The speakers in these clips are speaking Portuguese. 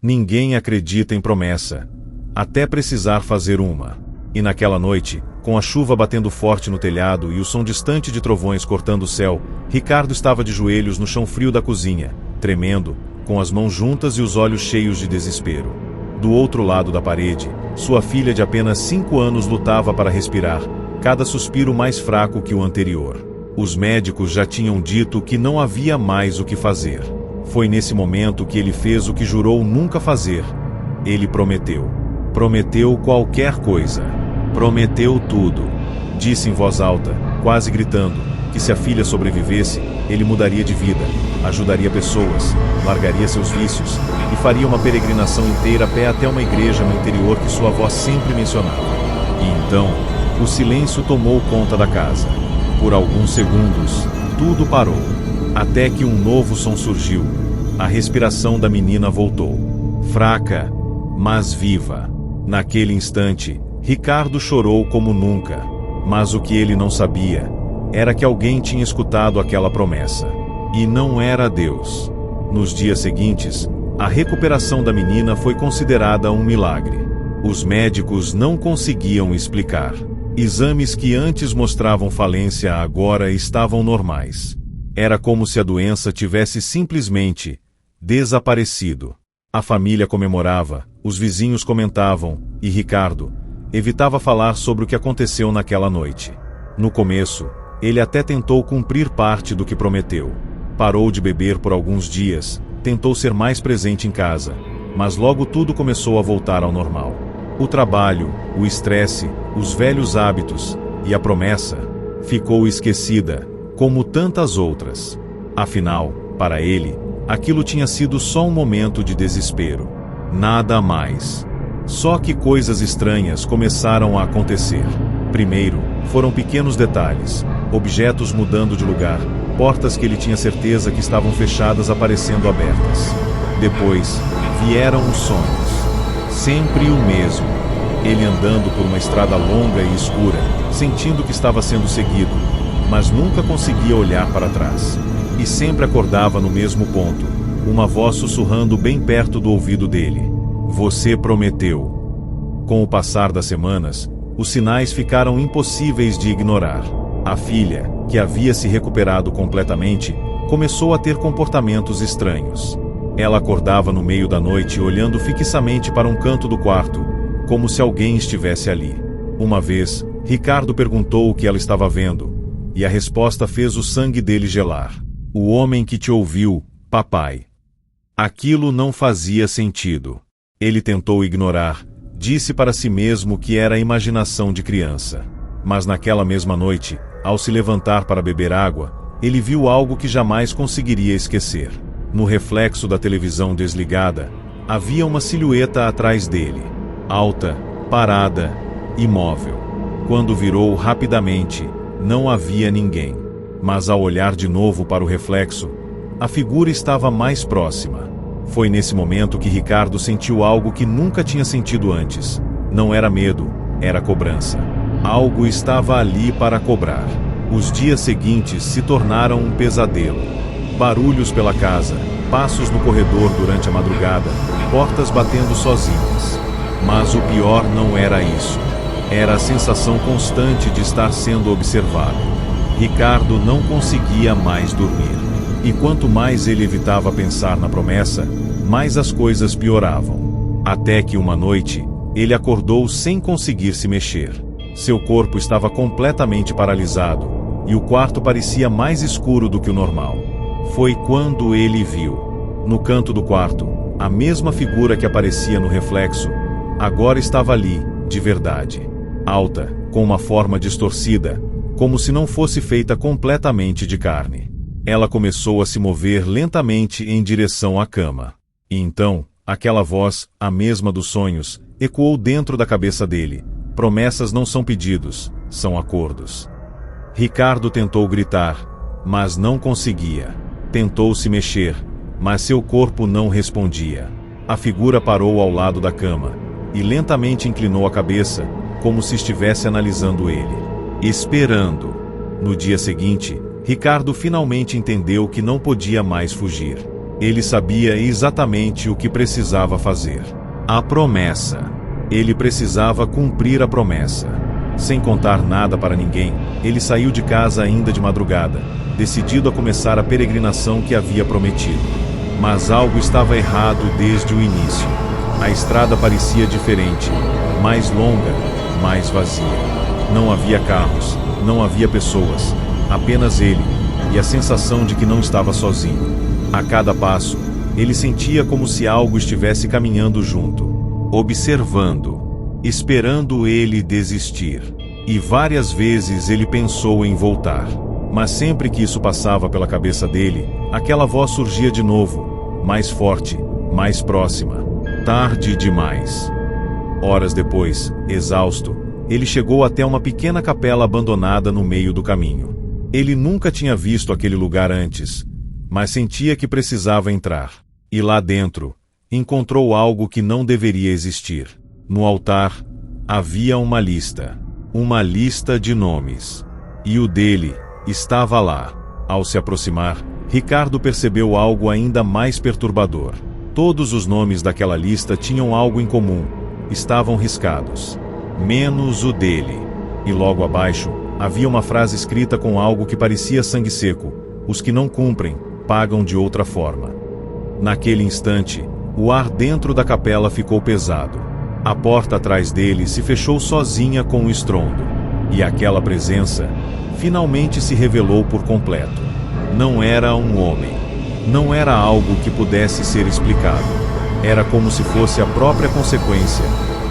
Ninguém acredita em promessa, até precisar fazer uma. E naquela noite, com a chuva batendo forte no telhado e o som distante de trovões cortando o céu, Ricardo estava de joelhos no chão frio da cozinha, tremendo, com as mãos juntas e os olhos cheios de desespero. Do outro lado da parede, sua filha de apenas 5 anos lutava para respirar, cada suspiro mais fraco que o anterior. Os médicos já tinham dito que não havia mais o que fazer. Foi nesse momento que ele fez o que jurou nunca fazer. Ele prometeu. Prometeu qualquer coisa. Prometeu tudo. Disse em voz alta, quase gritando, que se a filha sobrevivesse, ele mudaria de vida, ajudaria pessoas, largaria seus vícios e faria uma peregrinação inteira a pé até uma igreja no interior que sua avó sempre mencionava. E então, o silêncio tomou conta da casa. Por alguns segundos, tudo parou. Até que um novo som surgiu. A respiração da menina voltou. Fraca, mas viva. Naquele instante, Ricardo chorou como nunca. Mas o que ele não sabia era que alguém tinha escutado aquela promessa. E não era Deus. Nos dias seguintes, a recuperação da menina foi considerada um milagre. Os médicos não conseguiam explicar. Exames que antes mostravam falência agora estavam normais. Era como se a doença tivesse simplesmente desaparecido. A família comemorava, os vizinhos comentavam, e Ricardo evitava falar sobre o que aconteceu naquela noite. No começo, ele até tentou cumprir parte do que prometeu. Parou de beber por alguns dias, tentou ser mais presente em casa, mas logo tudo começou a voltar ao normal. O trabalho, o estresse, os velhos hábitos e a promessa ficou esquecida, como tantas outras. Afinal, para ele, aquilo tinha sido só um momento de desespero. Nada mais. Só que coisas estranhas começaram a acontecer. Primeiro, foram pequenos detalhes, objetos mudando de lugar, portas que ele tinha certeza que estavam fechadas aparecendo abertas. Depois, vieram os sonhos. Sempre o mesmo. Ele andando por uma estrada longa e escura, sentindo que estava sendo seguido, mas nunca conseguia olhar para trás. E sempre acordava no mesmo ponto, uma voz sussurrando bem perto do ouvido dele. Você prometeu. Com o passar das semanas, os sinais ficaram impossíveis de ignorar. A filha, que havia se recuperado completamente, começou a ter comportamentos estranhos. Ela acordava no meio da noite olhando fixamente para um canto do quarto, como se alguém estivesse ali. Uma vez, Ricardo perguntou o que ela estava vendo, e a resposta fez o sangue dele gelar. O homem que te ouviu, papai. Aquilo não fazia sentido. Ele tentou ignorar, disse para si mesmo que era a imaginação de criança. Mas naquela mesma noite, ao se levantar para beber água, ele viu algo que jamais conseguiria esquecer. No reflexo da televisão desligada, havia uma silhueta atrás dele, alta, parada, imóvel. Quando virou rapidamente, não havia ninguém. Mas ao olhar de novo para o reflexo, a figura estava mais próxima. Foi nesse momento que Ricardo sentiu algo que nunca tinha sentido antes. Não era medo, era cobrança. Algo estava ali para cobrar. Os dias seguintes se tornaram um pesadelo. Barulhos pela casa, passos no corredor durante a madrugada, portas batendo sozinhas. Mas o pior não era isso. Era a sensação constante de estar sendo observado. Ricardo não conseguia mais dormir. E quanto mais ele evitava pensar na promessa, mais as coisas pioravam. Até que uma noite, ele acordou sem conseguir se mexer. Seu corpo estava completamente paralisado, e o quarto parecia mais escuro do que o normal. Foi quando ele viu, no canto do quarto, a mesma figura que aparecia no reflexo, agora estava ali, de verdade. Alta, com uma forma distorcida, como se não fosse feita completamente de carne. Ela começou a se mover lentamente em direção à cama. E então, aquela voz, a mesma dos sonhos, ecoou dentro da cabeça dele. Promessas não são pedidos, são acordos. Ricardo tentou gritar, mas não conseguia. Tentou se mexer, mas seu corpo não respondia. A figura parou ao lado da cama, e lentamente inclinou a cabeça, como se estivesse analisando ele. Esperando. No dia seguinte, Ricardo finalmente entendeu que não podia mais fugir. Ele sabia exatamente o que precisava fazer. A promessa. Ele precisava cumprir a promessa. Sem contar nada para ninguém, ele saiu de casa ainda de madrugada, decidido a começar a peregrinação que havia prometido. Mas algo estava errado desde o início. A estrada parecia diferente, mais longa, mais vazia. Não havia carros, não havia pessoas, apenas ele, e a sensação de que não estava sozinho. A cada passo, ele sentia como se algo estivesse caminhando junto, observando, esperando ele desistir. E várias vezes ele pensou em voltar. Mas sempre que isso passava pela cabeça dele, aquela voz surgia de novo, mais forte, mais próxima. Tarde demais. Horas depois, exausto, ele chegou até uma pequena capela abandonada no meio do caminho. Ele nunca tinha visto aquele lugar antes, mas sentia que precisava entrar. E lá dentro, encontrou algo que não deveria existir. No altar, havia uma lista de nomes. E o dele estava lá. Ao se aproximar, Ricardo percebeu algo ainda mais perturbador. Todos os nomes daquela lista tinham algo em comum. Estavam riscados. Menos o dele. E logo abaixo, havia uma frase escrita com algo que parecia sangue seco. Os que não cumprem, pagam de outra forma. Naquele instante, o ar dentro da capela ficou pesado. A porta atrás dele se fechou sozinha com um estrondo. E aquela presença finalmente se revelou por completo. Não era um homem. Não era algo que pudesse ser explicado. Era como se fosse a própria consequência,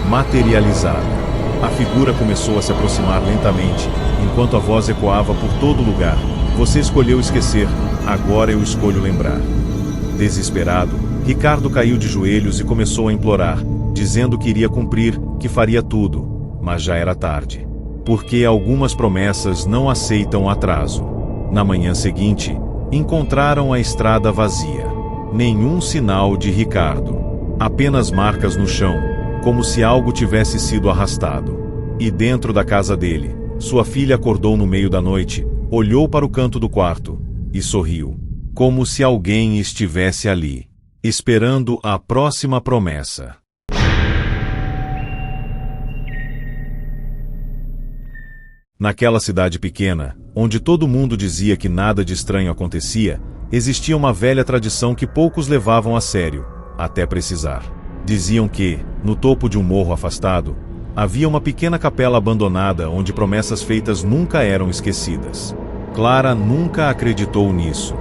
materializada. A figura começou a se aproximar lentamente, enquanto a voz ecoava por todo lugar. Você escolheu esquecer, agora eu escolho lembrar. Desesperado, Ricardo caiu de joelhos e começou a implorar, dizendo que iria cumprir, que faria tudo, mas já era tarde. Porque algumas promessas não aceitam atraso. Na manhã seguinte, encontraram a estrada vazia. Nenhum sinal de Ricardo. Apenas marcas no chão, como se algo tivesse sido arrastado. E dentro da casa dele, sua filha acordou no meio da noite, olhou para o canto do quarto e sorriu. Como se alguém estivesse ali, esperando a próxima promessa. Naquela cidade pequena, onde todo mundo dizia que nada de estranho acontecia, existia uma velha tradição que poucos levavam a sério, até precisar. Diziam que, no topo de um morro afastado, havia uma pequena capela abandonada onde promessas feitas nunca eram esquecidas. Clara nunca acreditou nisso.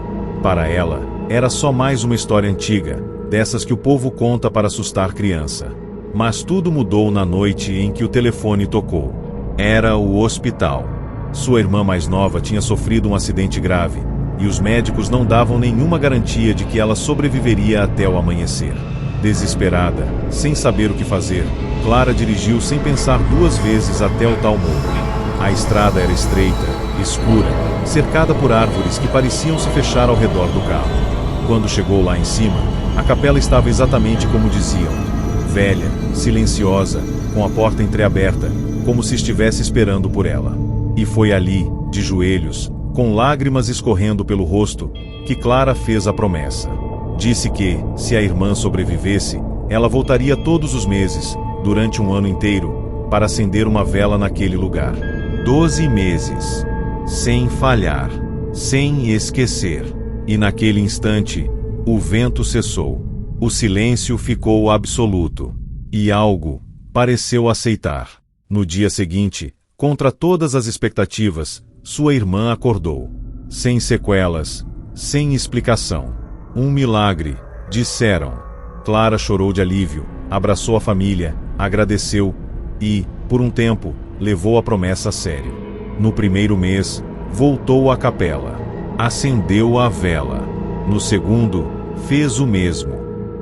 Para ela, era só mais uma história antiga, dessas que o povo conta para assustar criança. Mas tudo mudou na noite em que o telefone tocou. Era o hospital. Sua irmã mais nova tinha sofrido um acidente grave, e os médicos não davam nenhuma garantia de que ela sobreviveria até o amanhecer. Desesperada, sem saber o que fazer, Clara dirigiu sem pensar duas vezes até o tal morro. A estrada era estreita, escura, cercada por árvores que pareciam se fechar ao redor do carro. Quando chegou lá em cima, a capela estava exatamente como diziam. Velha, silenciosa, com a porta entreaberta, como se estivesse esperando por ela. E foi ali, de joelhos, com lágrimas escorrendo pelo rosto, que Clara fez a promessa. Disse que, se a irmã sobrevivesse, ela voltaria todos os meses, durante um ano inteiro, para acender uma vela naquele lugar. 12 meses. Sem falhar. Sem esquecer. E naquele instante, o vento cessou. O silêncio ficou absoluto. E algo pareceu aceitar. No dia seguinte, contra todas as expectativas, sua irmã acordou. Sem sequelas, sem explicação. Um milagre, disseram. Clara chorou de alívio, abraçou a família, agradeceu e, por um tempo, levou a promessa a sério. No primeiro mês, voltou à capela. Acendeu a vela. No segundo, fez o mesmo.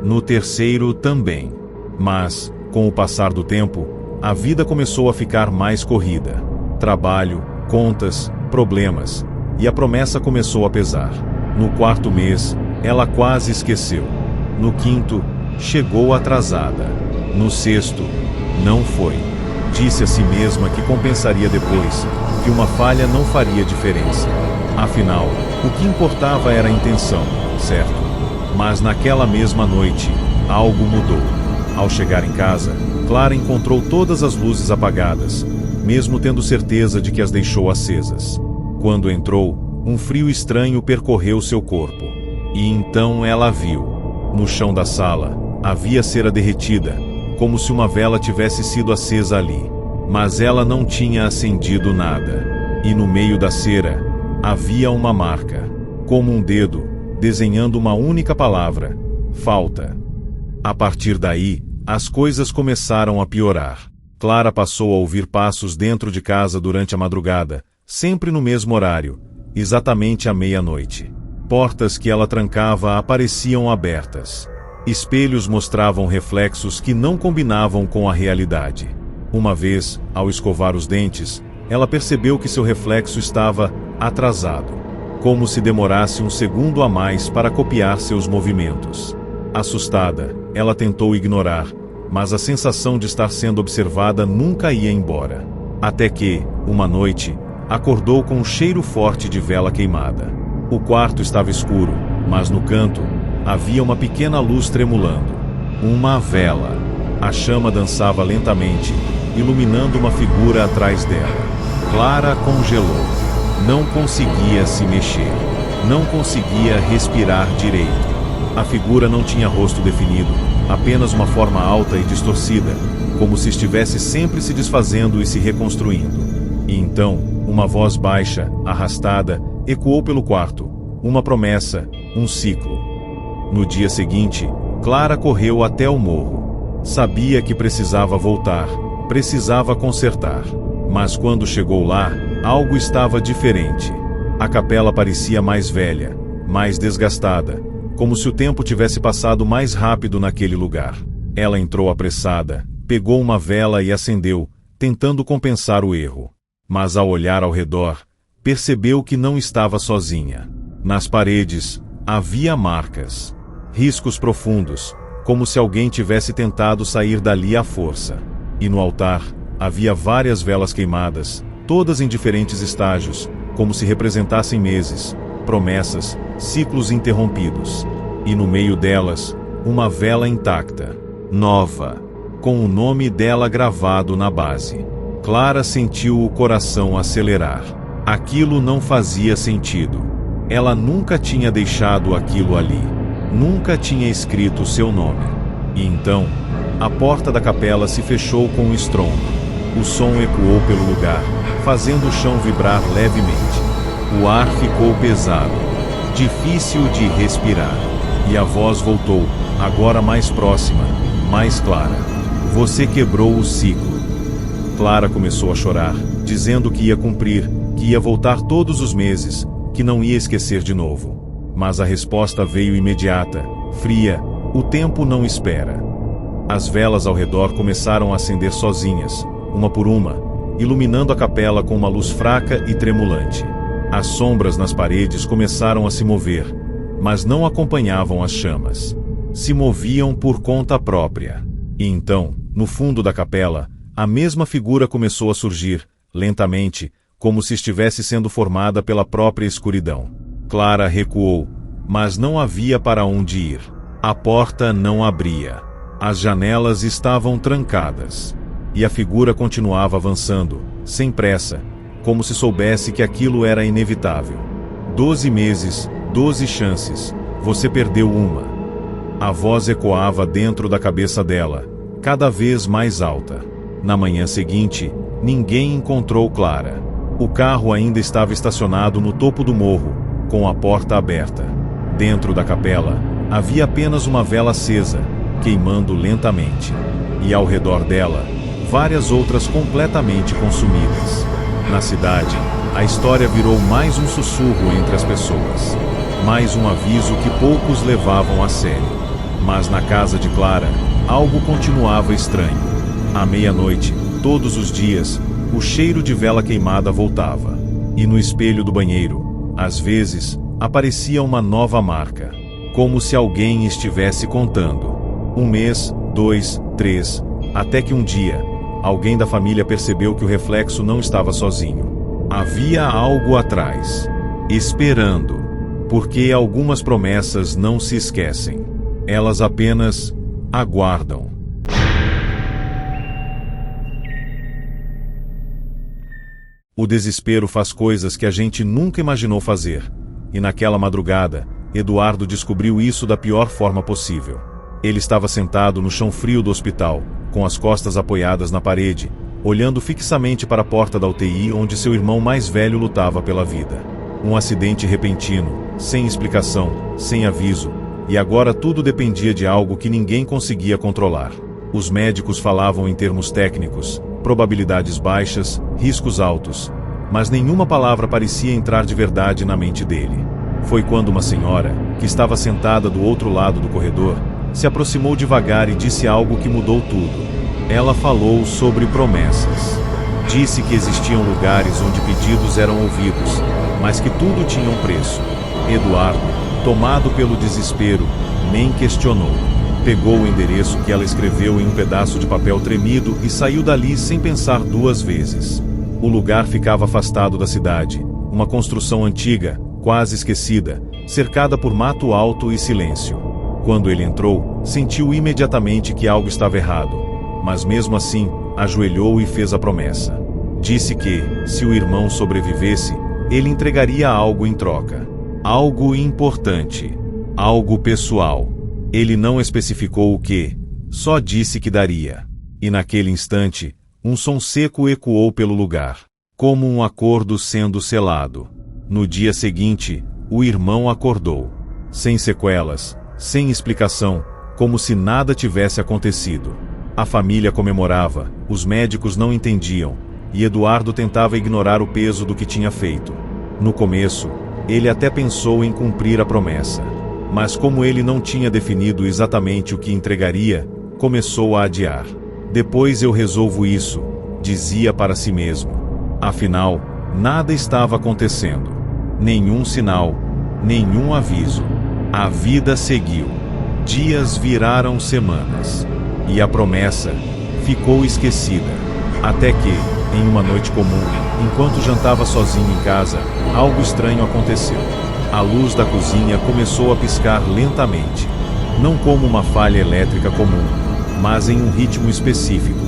No terceiro também. Mas, com o passar do tempo, a vida começou a ficar mais corrida. Trabalho, contas, problemas. E a promessa começou a pesar. No quarto mês, ela quase esqueceu. No quinto, chegou atrasada. No sexto, Não foi. Disse a si mesma que compensaria depois, que uma falha não faria diferença. Afinal, o que importava era a intenção, certo? Mas naquela mesma noite, algo mudou. Ao chegar em casa, Clara encontrou todas as luzes apagadas, mesmo tendo certeza de que as deixou acesas. Quando entrou, um frio estranho percorreu seu corpo. E então ela viu. No chão da sala, havia cera derretida, como se uma vela tivesse sido acesa ali. Mas ela não tinha acendido nada. E no meio da cera, havia uma marca, como um dedo, desenhando uma única palavra: falta. A partir daí, as coisas começaram a piorar. Clara passou a ouvir passos dentro de casa durante a madrugada, sempre no mesmo horário, exatamente à meia-noite. Portas que ela trancava apareciam abertas. Espelhos mostravam reflexos que não combinavam com a realidade. Uma vez, ao escovar os dentes, ela percebeu que seu reflexo estava atrasado, como se demorasse um segundo a mais para copiar seus movimentos. Assustada, ela tentou ignorar, mas a sensação de estar sendo observada nunca ia embora. Até que, uma noite, acordou com um cheiro forte de vela queimada. O quarto estava escuro, mas no canto, havia uma pequena luz tremulando. Uma vela. A chama dançava lentamente, iluminando uma figura atrás dela. Clara congelou. Não conseguia se mexer. Não conseguia respirar direito. A figura não tinha rosto definido, apenas uma forma alta e distorcida, como se estivesse sempre se desfazendo e se reconstruindo. E então, uma voz baixa, arrastada, ecoou pelo quarto. Uma promessa, um ciclo. No dia seguinte, Clara correu até o morro. Sabia que precisava voltar, precisava consertar. Mas quando chegou lá, algo estava diferente. A capela parecia mais velha, mais desgastada, como se o tempo tivesse passado mais rápido naquele lugar. Ela entrou apressada, pegou uma vela e acendeu, tentando compensar o erro. Mas ao olhar ao redor, percebeu que não estava sozinha. Nas paredes, havia marcas. Riscos profundos, como se alguém tivesse tentado sair dali à força. E no altar, havia várias velas queimadas, todas em diferentes estágios, como se representassem meses, promessas, ciclos interrompidos. E no meio delas, uma vela intacta, nova, com o nome dela gravado na base. Clara sentiu o coração acelerar. Aquilo não fazia sentido. Ela nunca tinha deixado aquilo ali. Nunca tinha escrito seu nome. E então, a porta da capela se fechou com um estrondo. O som ecoou pelo lugar, fazendo o chão vibrar levemente. O ar ficou pesado, difícil de respirar. E a voz voltou, agora mais próxima, mais clara. Você quebrou o ciclo. Clara começou a chorar, dizendo que ia cumprir, que ia voltar todos os meses, que não ia esquecer de novo. Mas a resposta veio imediata, fria: o tempo não espera. As velas ao redor começaram a acender sozinhas, uma por uma, iluminando a capela com uma luz fraca e tremulante. As sombras nas paredes começaram a se mover, mas não acompanhavam as chamas. Se moviam por conta própria. E então, no fundo da capela, a mesma figura começou a surgir, lentamente, como se estivesse sendo formada pela própria escuridão. Clara recuou, mas não havia para onde ir. A porta não abria. As janelas estavam trancadas. E a figura continuava avançando, sem pressa, como se soubesse que aquilo era inevitável. 12 meses, 12 chances, você perdeu uma. A voz ecoava dentro da cabeça dela, cada vez mais alta. Na manhã seguinte, ninguém encontrou Clara. O carro ainda estava estacionado no topo do morro, com a porta aberta. Dentro da capela, havia apenas uma vela acesa, queimando lentamente. E ao redor dela, várias outras completamente consumidas. Na cidade, a história virou mais um sussurro entre as pessoas. Mais um aviso que poucos levavam a sério. Mas na casa de Clara, algo continuava estranho. À meia-noite, todos os dias, o cheiro de vela queimada voltava. E no espelho do banheiro, às vezes, aparecia uma nova marca. Como se alguém estivesse contando. 1 mês, 2, 3, Até que um dia, alguém da família percebeu que o reflexo não estava sozinho. Havia algo atrás, esperando, porque algumas promessas não se esquecem. Elas apenas aguardam. O desespero faz coisas que a gente nunca imaginou fazer, e naquela madrugada, Eduardo descobriu isso da pior forma possível. Ele estava sentado no chão frio do hospital, com as costas apoiadas na parede, olhando fixamente para a porta da UTI onde seu irmão mais velho lutava pela vida. Um acidente repentino, sem explicação, sem aviso, e agora tudo dependia de algo que ninguém conseguia controlar. Os médicos falavam em termos técnicos, probabilidades baixas, riscos altos, mas nenhuma palavra parecia entrar de verdade na mente dele. Foi quando uma senhora, que estava sentada do outro lado do corredor, se aproximou devagar e disse algo que mudou tudo. Ela falou sobre promessas. Disse que existiam lugares onde pedidos eram ouvidos, mas que tudo tinha um preço. Eduardo, tomado pelo desespero, nem questionou. Pegou o endereço que ela escreveu em um pedaço de papel tremido e saiu dali sem pensar duas vezes. O lugar ficava afastado da cidade, uma construção antiga, quase esquecida, cercada por mato alto e silêncio. Quando ele entrou, sentiu imediatamente que algo estava errado, mas mesmo assim, ajoelhou e fez a promessa. Disse que, se o irmão sobrevivesse, ele entregaria algo em troca. Algo importante. Algo pessoal. Ele não especificou o que, só disse que daria. E naquele instante, um som seco ecoou pelo lugar, como um acordo sendo selado. No dia seguinte, o irmão acordou. Sem sequelas, sem explicação, como se nada tivesse acontecido. A família comemorava, os médicos não entendiam, e Eduardo tentava ignorar o peso do que tinha feito. No começo, ele até pensou em cumprir a promessa. Mas como ele não tinha definido exatamente o que entregaria, começou a adiar. Depois eu resolvo isso, dizia para si mesmo. Afinal, nada estava acontecendo. Nenhum sinal, nenhum aviso. A vida seguiu. Dias viraram semanas. E a promessa ficou esquecida. Até que, em uma noite comum, enquanto jantava sozinho em casa, algo estranho aconteceu. A luz da cozinha começou a piscar lentamente, não como uma falha elétrica comum, mas em um ritmo específico,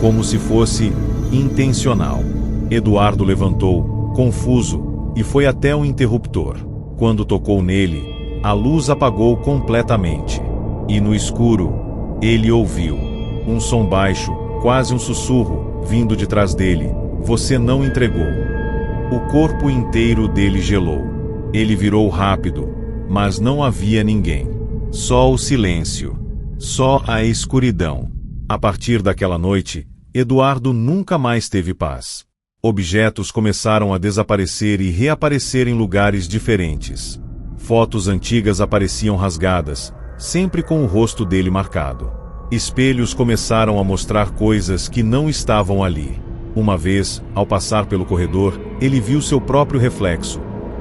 como se fosse intencional. Eduardo levantou, confuso, e foi até o interruptor. Quando tocou nele, a luz apagou completamente. E no escuro, ele ouviu um som baixo, quase um sussurro, vindo de trás dele. Você não entregou. O corpo inteiro dele gelou. Ele virou rápido, mas não havia ninguém. Só o silêncio. Só a escuridão. A partir daquela noite, Eduardo nunca mais teve paz. Objetos começaram a desaparecer e reaparecer em lugares diferentes. Fotos antigas apareciam rasgadas, sempre com o rosto dele marcado. Espelhos começaram a mostrar coisas que não estavam ali. Uma vez, ao passar pelo corredor, ele viu seu próprio reflexo.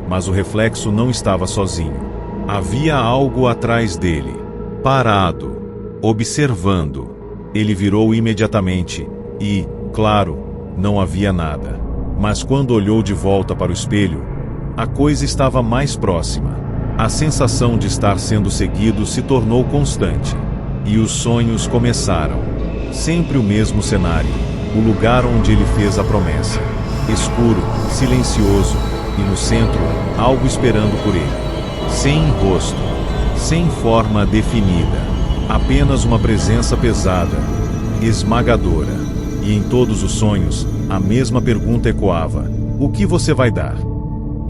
Mas o reflexo não estava sozinho. Havia algo atrás dele, parado, observando. Ele virou imediatamente e, claro, não havia nada. Mas quando olhou de volta para o espelho, a coisa estava mais próxima. A sensação de estar sendo seguido se tornou constante. E os sonhos começaram. Sempre o mesmo cenário, o lugar onde ele fez a promessa. Escuro, silencioso, e no centro, algo esperando por ele. Sem rosto, sem forma definida, apenas uma presença pesada, esmagadora. E em todos os sonhos, a mesma pergunta ecoava: o que você vai dar?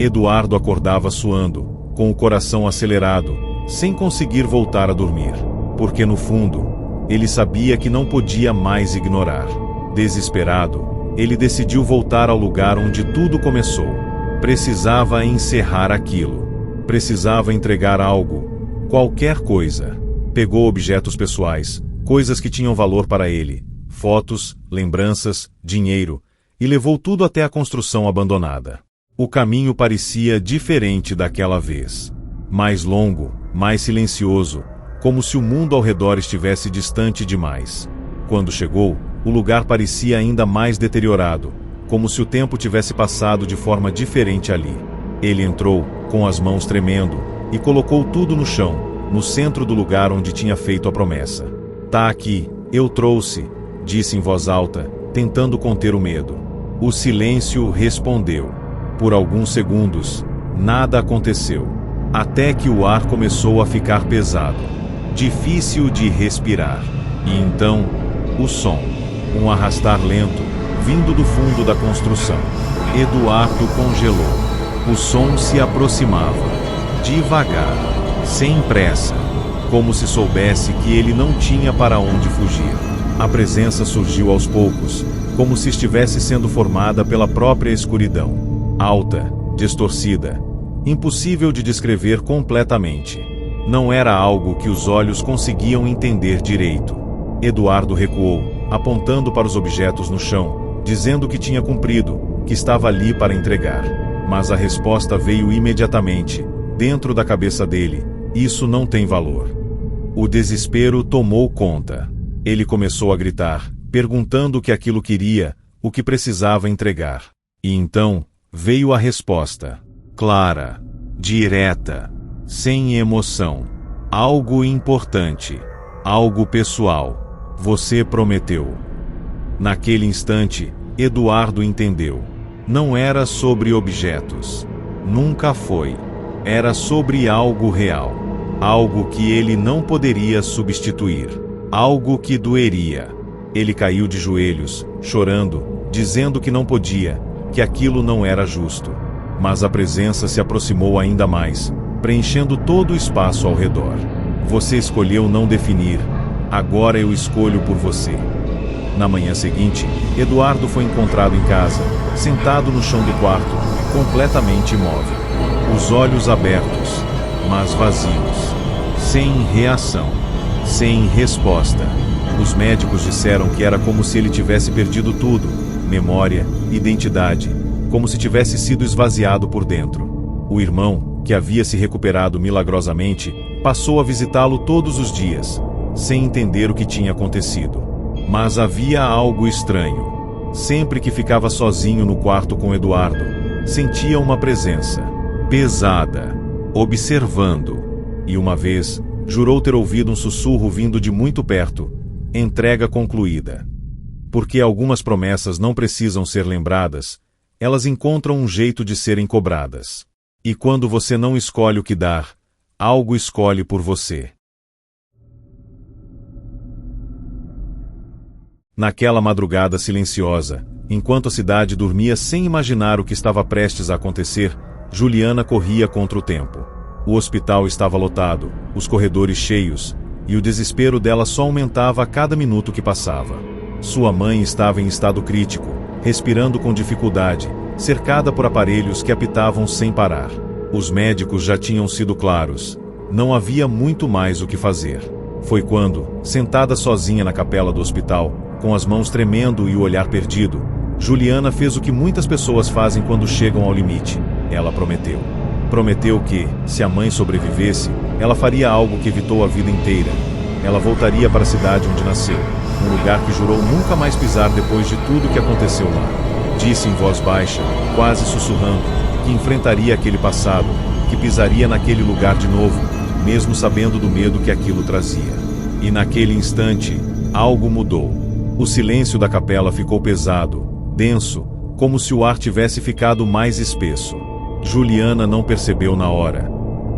Eduardo acordava suando, com o coração acelerado, sem conseguir voltar a dormir. Porque no fundo, ele sabia que não podia mais ignorar. Desesperado, ele decidiu voltar ao lugar onde tudo começou. Precisava encerrar aquilo. Precisava entregar algo, qualquer coisa. Pegou objetos pessoais, coisas que tinham valor para ele, fotos, lembranças, dinheiro, e levou tudo até a construção abandonada. O caminho parecia diferente daquela vez. Mais longo, mais silencioso, como se o mundo ao redor estivesse distante demais. Quando chegou, o lugar parecia ainda mais deteriorado, como se o tempo tivesse passado de forma diferente ali. Ele entrou, com as mãos tremendo, e colocou tudo no chão, no centro do lugar onde tinha feito a promessa. "Tá aqui, eu trouxe", disse em voz alta, tentando conter o medo. O silêncio respondeu. Por alguns segundos, nada aconteceu, até que o ar começou a ficar pesado, difícil de respirar. E então, o som, um arrastar lento, vindo do fundo da construção. Eduardo congelou. O som se aproximava, devagar, sem pressa, como se soubesse que ele não tinha para onde fugir. A presença surgiu aos poucos, como se estivesse sendo formada pela própria escuridão. Alta, distorcida, impossível de descrever completamente. Não era algo que os olhos conseguiam entender direito. Eduardo recuou, apontando para os objetos no chão, dizendo que tinha cumprido, que estava ali para entregar. Mas a resposta veio imediatamente, dentro da cabeça dele: isso não tem valor. O desespero tomou conta. Ele começou a gritar, perguntando o que aquilo queria, o que precisava entregar. E então, veio a resposta. Clara, direta, sem emoção. Algo importante, algo pessoal. Você prometeu. Naquele instante, Eduardo entendeu. Não era sobre objetos. Nunca foi. Era sobre algo real. Algo que ele não poderia substituir. Algo que doeria. Ele caiu de joelhos, chorando, dizendo que não podia, que aquilo não era justo. Mas a presença se aproximou ainda mais, preenchendo todo o espaço ao redor. Você escolheu não definir. Agora eu escolho por você. Na manhã seguinte, Eduardo foi encontrado em casa, sentado no chão do quarto, completamente imóvel. Os olhos abertos, mas vazios. Sem reação. Sem resposta. Os médicos disseram que era como se ele tivesse perdido tudo: memória, identidade, como se tivesse sido esvaziado por dentro. O irmão, que havia se recuperado milagrosamente, passou a visitá-lo todos os dias, sem entender o que tinha acontecido. Mas havia algo estranho. Sempre que ficava sozinho no quarto com Eduardo, sentia uma presença, pesada, observando. E uma vez, jurou ter ouvido um sussurro vindo de muito perto: entrega concluída. Porque algumas promessas não precisam ser lembradas, elas encontram um jeito de serem cobradas. E quando você não escolhe o que dar, algo escolhe por você. Naquela madrugada silenciosa, enquanto a cidade dormia sem imaginar o que estava prestes a acontecer, Juliana corria contra o tempo. O hospital estava lotado, os corredores cheios, e o desespero dela só aumentava a cada minuto que passava. Sua mãe estava em estado crítico, respirando com dificuldade, cercada por aparelhos que apitavam sem parar. Os médicos já tinham sido claros. Não havia muito mais o que fazer. Foi quando, sentada sozinha na capela do hospital, com as mãos tremendo e o olhar perdido, Juliana fez o que muitas pessoas fazem quando chegam ao limite. Ela prometeu. Prometeu que, se a mãe sobrevivesse, ela faria algo que evitou a vida inteira. Ela voltaria para a cidade onde nasceu, um lugar que jurou nunca mais pisar depois de tudo que aconteceu lá. Disse em voz baixa, quase sussurrando, que enfrentaria aquele passado, que pisaria naquele lugar de novo, mesmo sabendo do medo que aquilo trazia. E naquele instante, algo mudou. O silêncio da capela ficou pesado, denso, como se o ar tivesse ficado mais espesso. Juliana não percebeu na hora,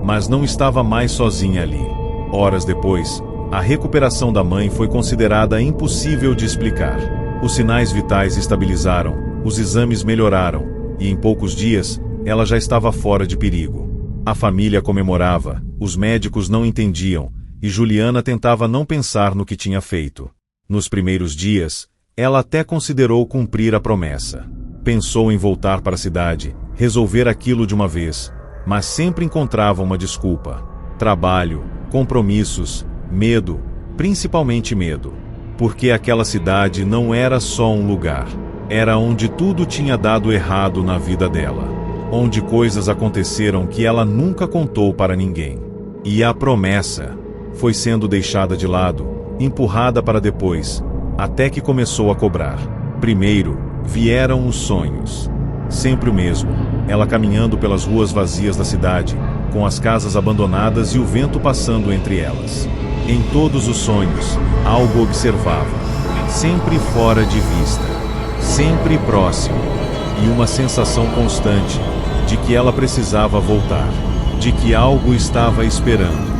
mas não estava mais sozinha ali. Horas depois, a recuperação da mãe foi considerada impossível de explicar. Os sinais vitais estabilizaram, os exames melhoraram, e em poucos dias, ela já estava fora de perigo. A família comemorava, os médicos não entendiam, e Juliana tentava não pensar no que tinha feito. Nos primeiros dias, ela até considerou cumprir a promessa. Pensou em voltar para a cidade, resolver aquilo de uma vez, mas sempre encontrava uma desculpa. Trabalho, compromissos, medo, principalmente medo. Porque aquela cidade não era só um lugar. Era onde tudo tinha dado errado na vida dela. Onde coisas aconteceram que ela nunca contou para ninguém. E a promessa foi sendo deixada de lado, empurrada para depois, até que começou a cobrar. Primeiro, vieram os sonhos. Sempre o mesmo, ela caminhando pelas ruas vazias da cidade, com as casas abandonadas e o vento passando entre elas. Em todos os sonhos, algo observava, sempre fora de vista, sempre próximo, e uma sensação constante de que ela precisava voltar, de que algo estava esperando.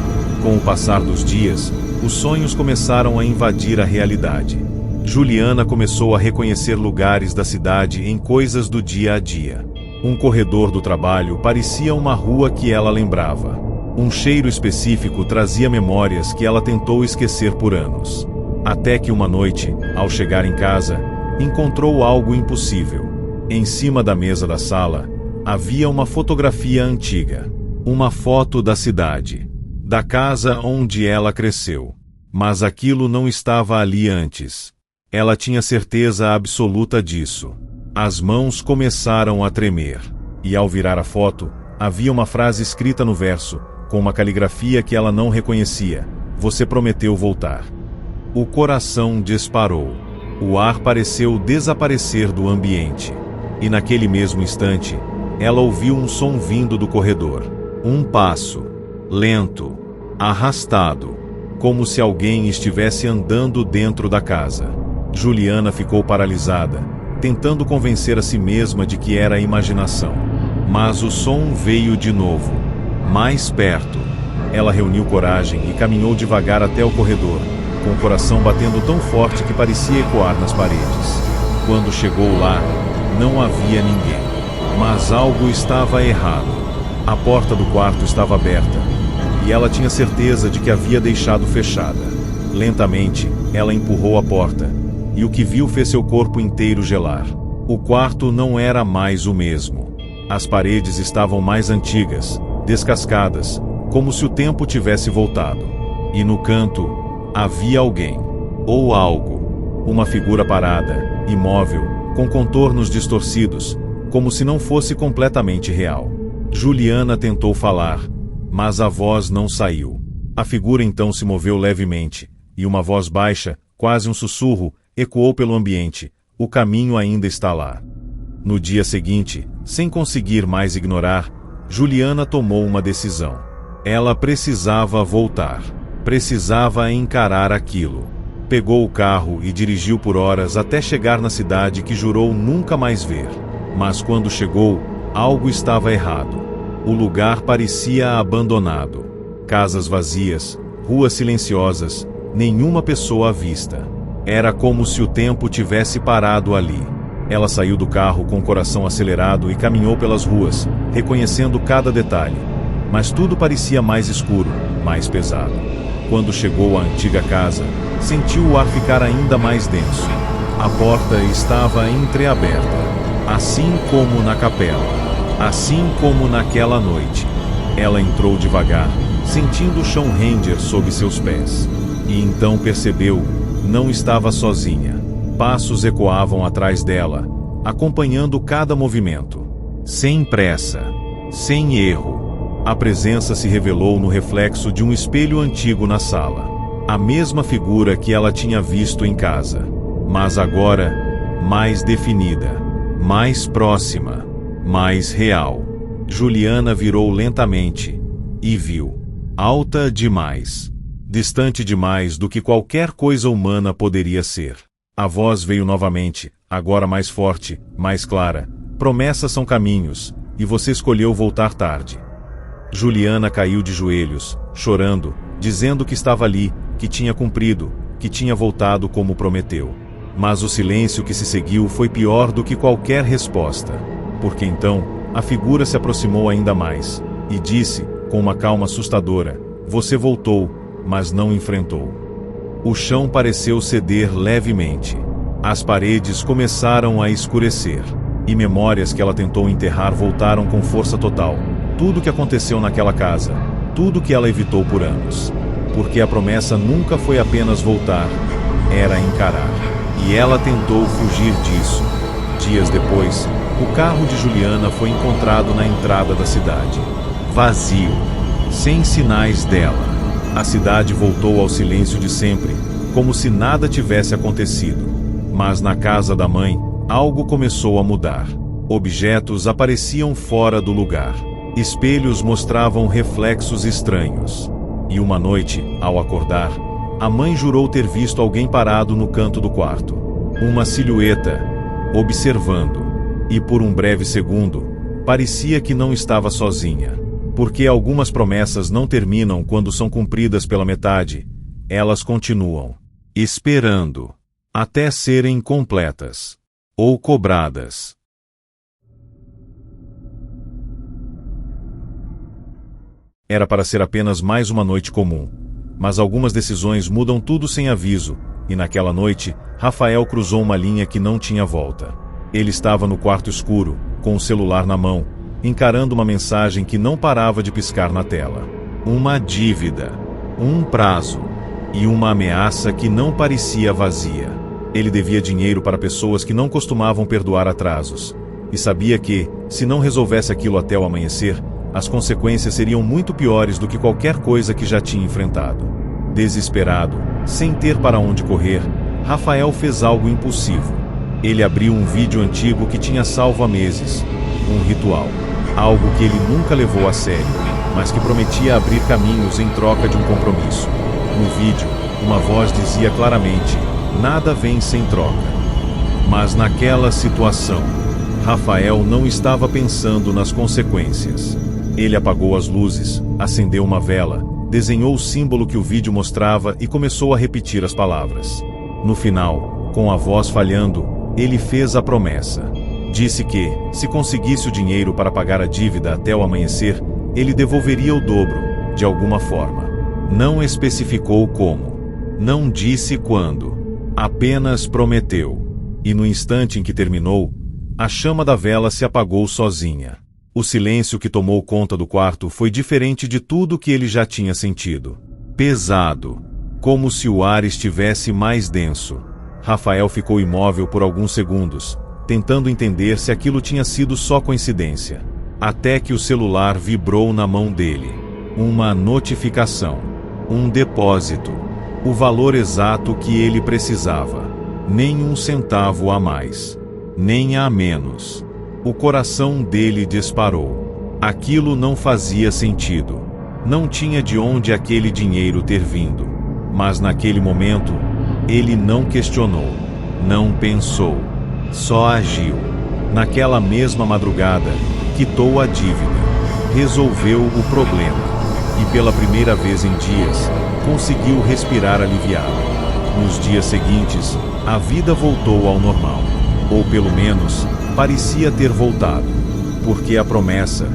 Com o passar dos dias, os sonhos começaram a invadir a realidade. Juliana começou a reconhecer lugares da cidade em coisas do dia a dia. Um corredor do trabalho parecia uma rua que ela lembrava. Um cheiro específico trazia memórias que ela tentou esquecer por anos. Até que uma noite, ao chegar em casa, encontrou algo impossível. Em cima da mesa da sala, havia uma fotografia antiga. Uma foto da cidade, da casa onde ela cresceu. Mas aquilo não estava ali antes. Ela tinha certeza absoluta disso. As mãos começaram a tremer. E ao virar a foto, havia uma frase escrita no verso, com uma caligrafia que ela não reconhecia: "Você prometeu voltar." O coração disparou. O ar pareceu desaparecer do ambiente. E naquele mesmo instante, ela ouviu um som vindo do corredor. Um passo, lento, arrastado, como se alguém estivesse andando dentro da casa. Juliana ficou paralisada, tentando convencer a si mesma de que era imaginação. Mas o som veio de novo, mais perto. Ela reuniu coragem e caminhou devagar até o corredor, com o coração batendo tão forte que parecia ecoar nas paredes. Quando chegou lá, não havia ninguém. Mas algo estava errado. A porta do quarto estava aberta, e ela tinha certeza de que havia deixado fechada. Lentamente, ela empurrou a porta, e o que viu fez seu corpo inteiro gelar. O quarto não era mais o mesmo. As paredes estavam mais antigas, descascadas, como se o tempo tivesse voltado. E no canto, havia alguém, ou algo, uma figura parada, imóvel, com contornos distorcidos, como se não fosse completamente real. Juliana tentou falar, mas a voz não saiu. A figura então se moveu levemente, e uma voz baixa, quase um sussurro, ecoou pelo ambiente: "O caminho ainda está lá." No dia seguinte, sem conseguir mais ignorar, Juliana tomou uma decisão. Ela precisava voltar. Precisava encarar aquilo. Pegou o carro e dirigiu por horas até chegar na cidade que jurou nunca mais ver. Mas quando chegou, algo estava errado. O lugar parecia abandonado. Casas vazias, ruas silenciosas, nenhuma pessoa à vista. Era como se o tempo tivesse parado ali. Ela saiu do carro com o coração acelerado e caminhou pelas ruas, reconhecendo cada detalhe. Mas tudo parecia mais escuro, mais pesado. Quando chegou à antiga casa, sentiu o ar ficar ainda mais denso. A porta estava entreaberta, assim como na capela, assim como naquela noite. Ela entrou devagar, sentindo o chão render sob seus pés. E então percebeu: não estava sozinha. Passos ecoavam atrás dela, acompanhando cada movimento. Sem pressa, sem erro. A presença se revelou no reflexo de um espelho antigo na sala. A mesma figura que ela tinha visto em casa. Mas agora, mais definida, mais próxima, mais real. Juliana virou lentamente e viu. Alta demais. Distante demais do que qualquer coisa humana poderia ser. A voz veio novamente, agora mais forte, mais clara. Promessas são caminhos, e você escolheu voltar tarde. Juliana caiu de joelhos, chorando, dizendo que estava ali, que tinha cumprido, que tinha voltado como prometeu. Mas o silêncio que se seguiu foi pior do que qualquer resposta. Porque então, a figura se aproximou ainda mais, e disse, com uma calma assustadora: "Você voltou, mas não enfrentou." O chão pareceu ceder levemente. As paredes começaram a escurecer. E memórias que ela tentou enterrar voltaram com força total. Tudo o que aconteceu naquela casa. Tudo que ela evitou por anos. Porque a promessa nunca foi apenas voltar. Era encarar. E ela tentou fugir disso. Dias depois, o carro de Juliana foi encontrado na entrada da cidade. Vazio. Sem sinais dela. A cidade voltou ao silêncio de sempre, como se nada tivesse acontecido. Mas na casa da mãe, algo começou a mudar. Objetos apareciam fora do lugar. Espelhos mostravam reflexos estranhos. E uma noite, ao acordar, a mãe jurou ter visto alguém parado no canto do quarto. Uma silhueta, observando. E por um breve segundo, parecia que não estava sozinha. Porque algumas promessas não terminam quando são cumpridas pela metade, elas continuam, esperando, até serem completas, ou cobradas. Era para ser apenas mais uma noite comum, mas algumas decisões mudam tudo sem aviso, e naquela noite, Rafael cruzou uma linha que não tinha volta. Ele estava no quarto escuro, com o celular na mão, encarando uma mensagem que não parava de piscar na tela. Uma dívida, um prazo e uma ameaça que não parecia vazia. Ele devia dinheiro para pessoas que não costumavam perdoar atrasos, e sabia que, se não resolvesse aquilo até o amanhecer, as consequências seriam muito piores do que qualquer coisa que já tinha enfrentado. Desesperado, sem ter para onde correr, Rafael fez algo impulsivo. Ele abriu um vídeo antigo que tinha salvo há meses, um ritual. Algo que ele nunca levou a sério, mas que prometia abrir caminhos em troca de um compromisso. No vídeo, uma voz dizia claramente, nada vem sem troca. Mas naquela situação, Rafael não estava pensando nas consequências. Ele apagou as luzes, acendeu uma vela, desenhou o símbolo que o vídeo mostrava e começou a repetir as palavras. No final, com a voz falhando, ele fez a promessa. Disse que, se conseguisse o dinheiro para pagar a dívida até o amanhecer, ele devolveria o dobro, de alguma forma. Não especificou como. Não disse quando. Apenas prometeu. E no instante em que terminou, a chama da vela se apagou sozinha. O silêncio que tomou conta do quarto foi diferente de tudo que ele já tinha sentido. Pesado. Como se o ar estivesse mais denso. Rafael ficou imóvel por alguns segundos, tentando entender se aquilo tinha sido só coincidência. Até que o celular vibrou na mão dele. Uma notificação. Um depósito. O valor exato que ele precisava. Nem um centavo a mais. Nem a menos. O coração dele disparou. Aquilo não fazia sentido. Não tinha de onde aquele dinheiro ter vindo. Mas naquele momento, ele não questionou. Não pensou. Só agiu. Naquela mesma madrugada, quitou a dívida, resolveu o problema e, pela primeira vez em dias, conseguiu respirar aliviado. Nos dias seguintes, a vida voltou ao normal. Ou pelo menos, parecia ter voltado, porque a promessa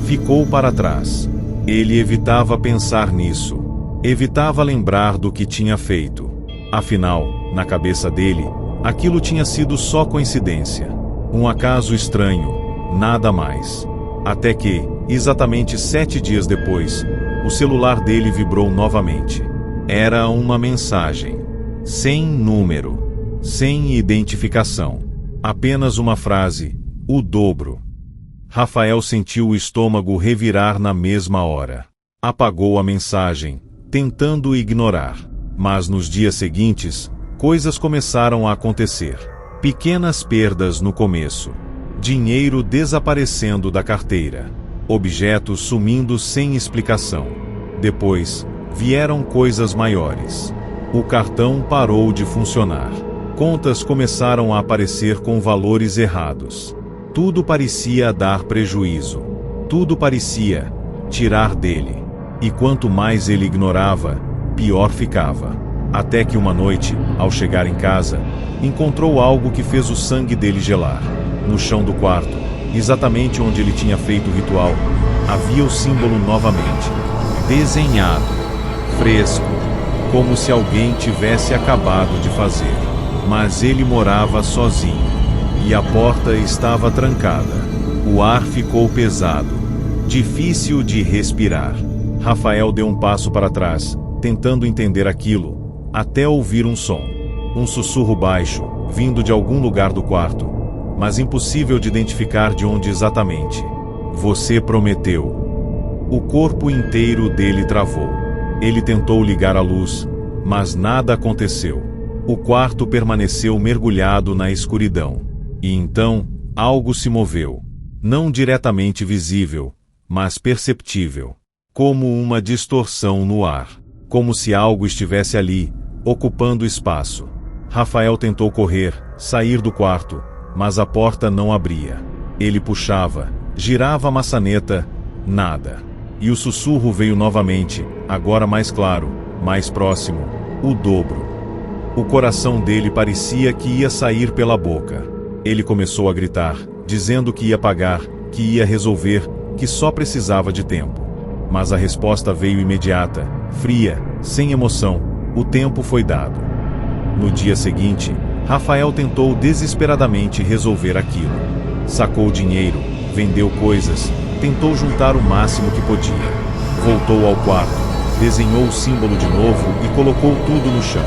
ficou para trás. Ele evitava pensar nisso, evitava lembrar do que tinha feito. Afinal, na cabeça dele, aquilo tinha sido só coincidência. Um acaso estranho, nada mais. Até que, exatamente 7 dias depois, o celular dele vibrou novamente. Era uma mensagem. Sem número. Sem identificação. Apenas uma frase. O dobro. Rafael sentiu o estômago revirar na mesma hora. Apagou a mensagem, tentando ignorar. Mas nos dias seguintes, coisas começaram a acontecer. Pequenas perdas no começo. Dinheiro desaparecendo da carteira. Objetos sumindo sem explicação. Depois, vieram coisas maiores. O cartão parou de funcionar. Contas começaram a aparecer com valores errados. Tudo parecia dar prejuízo. Tudo parecia tirar dele. E quanto mais ele ignorava, pior ficava. Até que uma noite, ao chegar em casa, encontrou algo que fez o sangue dele gelar. No chão do quarto, exatamente onde ele tinha feito o ritual, havia o símbolo novamente. Desenhado, fresco, como se alguém tivesse acabado de fazer. Mas ele morava sozinho, e a porta estava trancada. O ar ficou pesado, difícil de respirar. Rafael deu um passo para trás, tentando entender aquilo, até ouvir um som. Um sussurro baixo, vindo de algum lugar do quarto, mas impossível de identificar de onde exatamente. Você prometeu. O corpo inteiro dele travou. Ele tentou ligar a luz, Mas nada aconteceu. O quarto permaneceu mergulhado na escuridão. E então, algo se moveu. Não diretamente visível, mas perceptível. Como uma distorção no ar. Como se algo estivesse ali, ocupando espaço. Rafael tentou correr, sair do quarto, mas a porta não abria. Ele puxava, girava a maçaneta, nada. E o sussurro veio novamente, agora mais claro, mais próximo, o dobro. O coração dele parecia que ia sair pela boca. Ele começou a gritar, dizendo que ia pagar, que ia resolver, que só precisava de tempo. Mas a resposta veio imediata, fria, sem emoção. O tempo foi dado. No dia seguinte, Rafael tentou desesperadamente resolver aquilo. Sacou dinheiro, vendeu coisas, tentou juntar o máximo que podia. Voltou ao quarto, desenhou o símbolo de novo e colocou tudo no chão.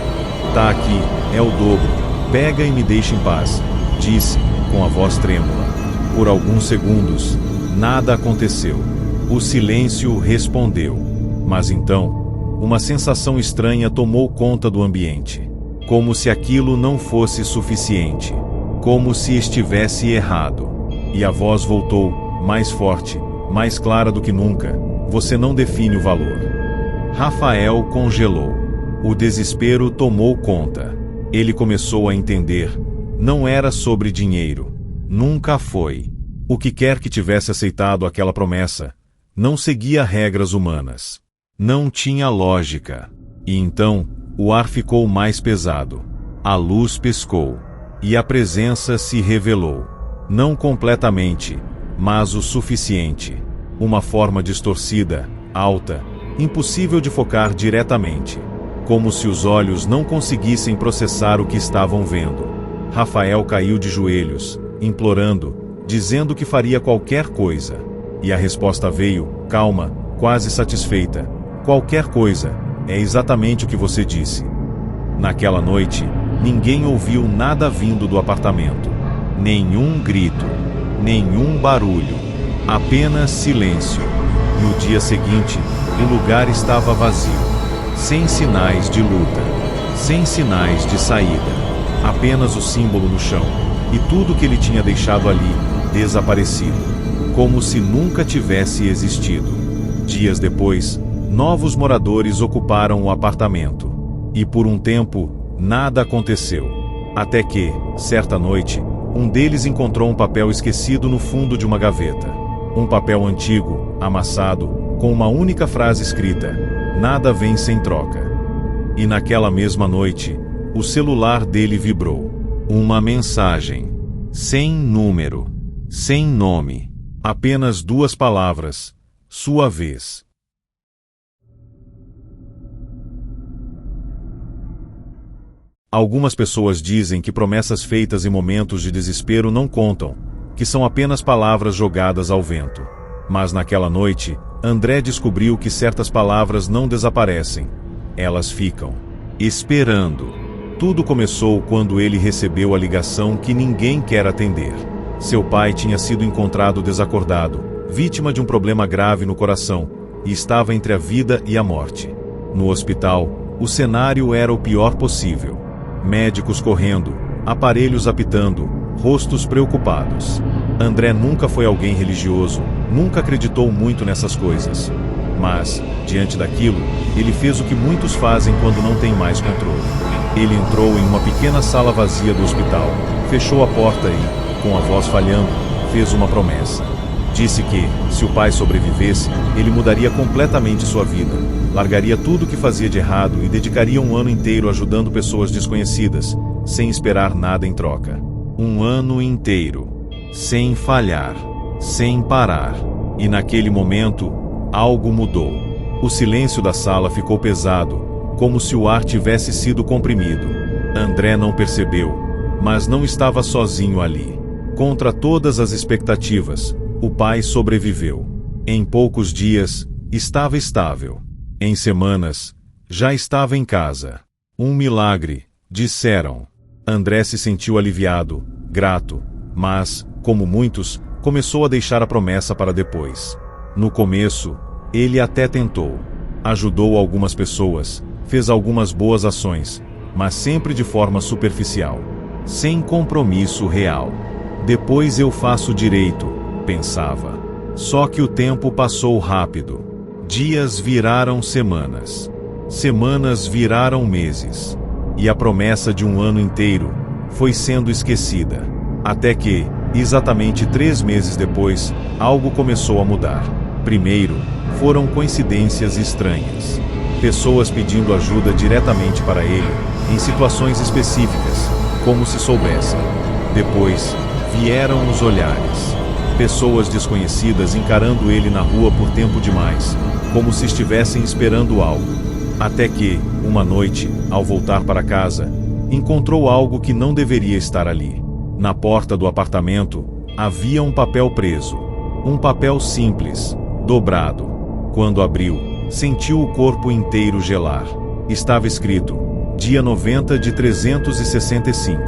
Tá aqui, é o dobro, pega e me deixa em paz, disse, com a voz trêmula. Por alguns segundos, nada aconteceu. O silêncio respondeu. Mas então, uma sensação estranha tomou conta do ambiente. Como se aquilo não fosse suficiente. Como se estivesse errado. E a voz voltou, mais forte, mais clara do que nunca. Você não define o valor. Rafael congelou. O desespero tomou conta. Ele começou a entender. Não era sobre dinheiro. Nunca foi. O que quer que tivesse aceitado aquela promessa, não seguia regras humanas. Não tinha lógica. E então, o ar ficou mais pesado. A luz piscou. E a presença se revelou. Não completamente, mas o suficiente. Uma forma distorcida, alta, impossível de focar diretamente. Como se os olhos não conseguissem processar o que estavam vendo. Rafael caiu de joelhos, implorando, dizendo que faria qualquer coisa. E a resposta veio, calma, quase satisfeita. Qualquer coisa, é exatamente o que você disse. Naquela noite, ninguém ouviu nada vindo do apartamento. Nenhum grito, nenhum barulho, apenas silêncio. No dia seguinte, o lugar estava vazio. Sem sinais de luta, sem sinais de saída. Apenas o símbolo no chão, e tudo que ele tinha deixado ali, desaparecido. Como se nunca tivesse existido. Dias depois, novos moradores ocuparam o apartamento. E por um tempo, nada aconteceu. Até que, certa noite, um deles encontrou um papel esquecido no fundo de uma gaveta. Um papel antigo, amassado, com uma única frase escrita: nada vem sem troca. E naquela mesma noite, o celular dele vibrou. Uma mensagem. Sem número. Sem nome. Apenas 2 palavras. Sua vez. Algumas pessoas dizem que promessas feitas em momentos de desespero não contam, que são apenas palavras jogadas ao vento. Mas naquela noite, André descobriu que certas palavras não desaparecem. Elas ficam. Esperando. Tudo começou quando ele recebeu a ligação que ninguém quer atender. Seu pai tinha sido encontrado desacordado, vítima de um problema grave no coração, e estava entre a vida e a morte. No hospital, o cenário era o pior possível. Médicos correndo, aparelhos apitando, rostos preocupados. André nunca foi alguém religioso, nunca acreditou muito nessas coisas. Mas, diante daquilo, ele fez o que muitos fazem quando não tem mais controle. Ele entrou em uma pequena sala vazia do hospital, fechou a porta e, com a voz falhando, fez uma promessa. Disse que, se o pai sobrevivesse, ele mudaria completamente sua vida, largaria tudo o que fazia de errado e dedicaria um ano inteiro ajudando pessoas desconhecidas, sem esperar nada em troca. Um ano inteiro. Sem falhar. Sem parar. E naquele momento, algo mudou. O silêncio da sala ficou pesado, como se o ar tivesse sido comprimido. André não percebeu, mas não estava sozinho ali. Contra todas as expectativas, o pai sobreviveu. Em poucos dias, estava estável. Em semanas, já estava em casa. Um milagre, disseram. André se sentiu aliviado, grato, mas, como muitos, começou a deixar a promessa para depois. No começo, ele até tentou. Ajudou algumas pessoas, Fez algumas boas ações, mas sempre de forma superficial, sem compromisso real. Depois eu faço direito, pensava. Só que o tempo passou rápido. Dias viraram semanas. Semanas viraram meses. E a promessa de um ano inteiro foi sendo esquecida. Até que, exatamente 3 meses depois, algo começou a mudar. Primeiro, foram coincidências estranhas. Pessoas pedindo ajuda diretamente para ele, em situações específicas, como se soubessem. Depois, vieram os olhares. Pessoas desconhecidas encarando ele na rua por tempo demais, como se estivessem esperando algo. Até que, uma noite, ao voltar para casa, encontrou algo que não deveria estar ali. Na porta do apartamento, havia um papel preso. Um papel simples, dobrado. Quando abriu, sentiu o corpo inteiro gelar. Estava escrito, dia 90 de 365.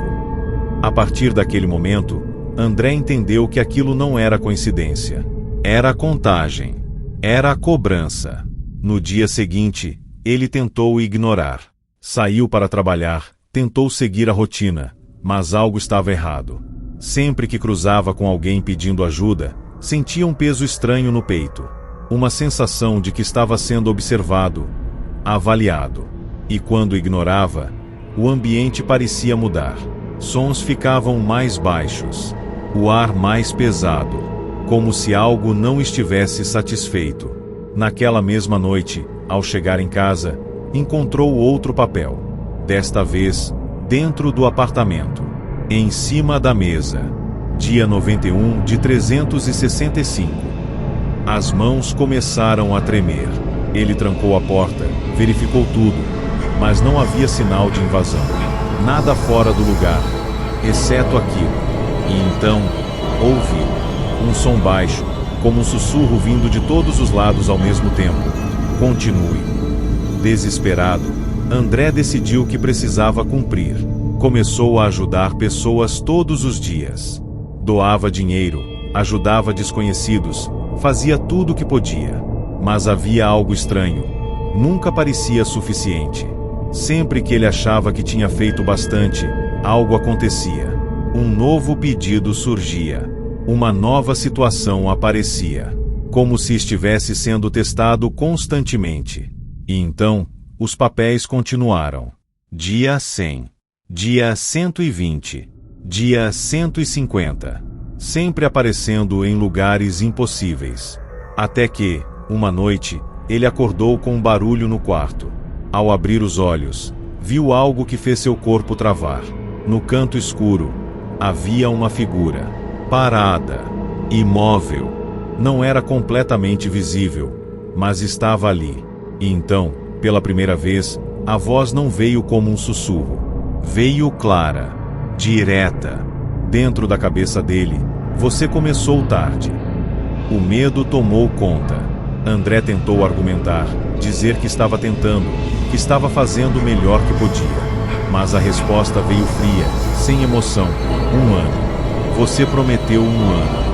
A partir daquele momento, André entendeu que aquilo não era coincidência. Era a contagem. Era a cobrança. No dia seguinte, ele tentou ignorar. Saiu para trabalhar, tentou seguir a rotina, mas algo estava errado. Sempre que cruzava com alguém pedindo ajuda, sentia um peso estranho no peito. Uma sensação de que estava sendo observado, avaliado. E quando ignorava, o ambiente parecia mudar. Sons ficavam mais baixos, o ar mais pesado, como se algo não estivesse satisfeito. Naquela mesma noite, ao chegar em casa, encontrou outro papel. Desta vez, dentro do apartamento, em cima da mesa. Dia 91 de 365. As mãos começaram a tremer. Ele trancou a porta, verificou tudo, mas não havia sinal de invasão. Nada fora do lugar, exceto aquilo. E então, ouviu um som baixo, como um sussurro vindo de todos os lados ao mesmo tempo. Continue. Desesperado, André decidiu que precisava cumprir. Começou a ajudar pessoas todos os dias. Doava dinheiro, ajudava desconhecidos, fazia tudo o que podia. Mas havia algo estranho. Nunca parecia suficiente. Sempre que ele achava que tinha feito bastante, algo acontecia. Um novo pedido surgia. Uma nova situação aparecia. Como se estivesse sendo testado constantemente. E então, os papéis continuaram. Dia 100. Dia 120. Dia 150. Sempre aparecendo em lugares impossíveis. Até que, uma noite, ele acordou com um barulho no quarto. Ao abrir os olhos, viu algo que fez seu corpo travar. No canto escuro, havia uma figura. Parada. Imóvel. Não era completamente visível, mas estava ali. E então, pela primeira vez, a voz não veio como um sussurro. Veio clara, direta. Dentro da cabeça dele, você começou tarde. O medo tomou conta. André tentou argumentar, dizer que estava tentando, que estava fazendo o melhor que podia. Mas a resposta veio fria, sem emoção. 1 ano. Você prometeu 1 ano.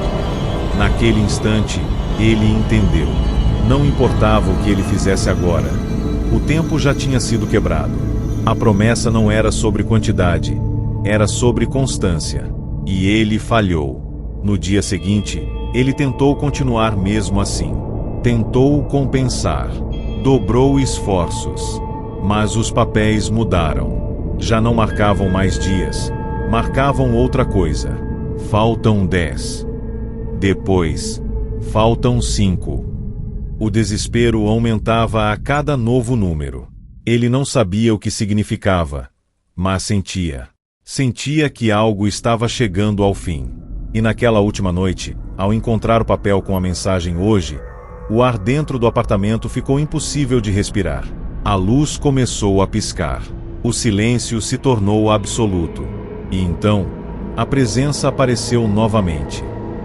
Naquele instante, ele entendeu. Não importava o que ele fizesse agora. O tempo já tinha sido quebrado. A promessa não era sobre quantidade, era sobre constância. E ele falhou. No dia seguinte, ele tentou continuar mesmo assim. Tentou compensar. Dobrou esforços. Mas os papéis mudaram. Já não marcavam mais dias. Marcavam outra coisa. Faltam 10. Depois, faltam 5. O desespero aumentava a cada novo número. Ele não sabia o que significava, mas sentia. Sentia que algo estava chegando ao fim. E naquela última noite, ao encontrar o papel com a mensagem hoje, o ar dentro do apartamento ficou impossível de respirar. A luz começou a piscar. O silêncio se tornou absoluto. E então, a presença apareceu novamente.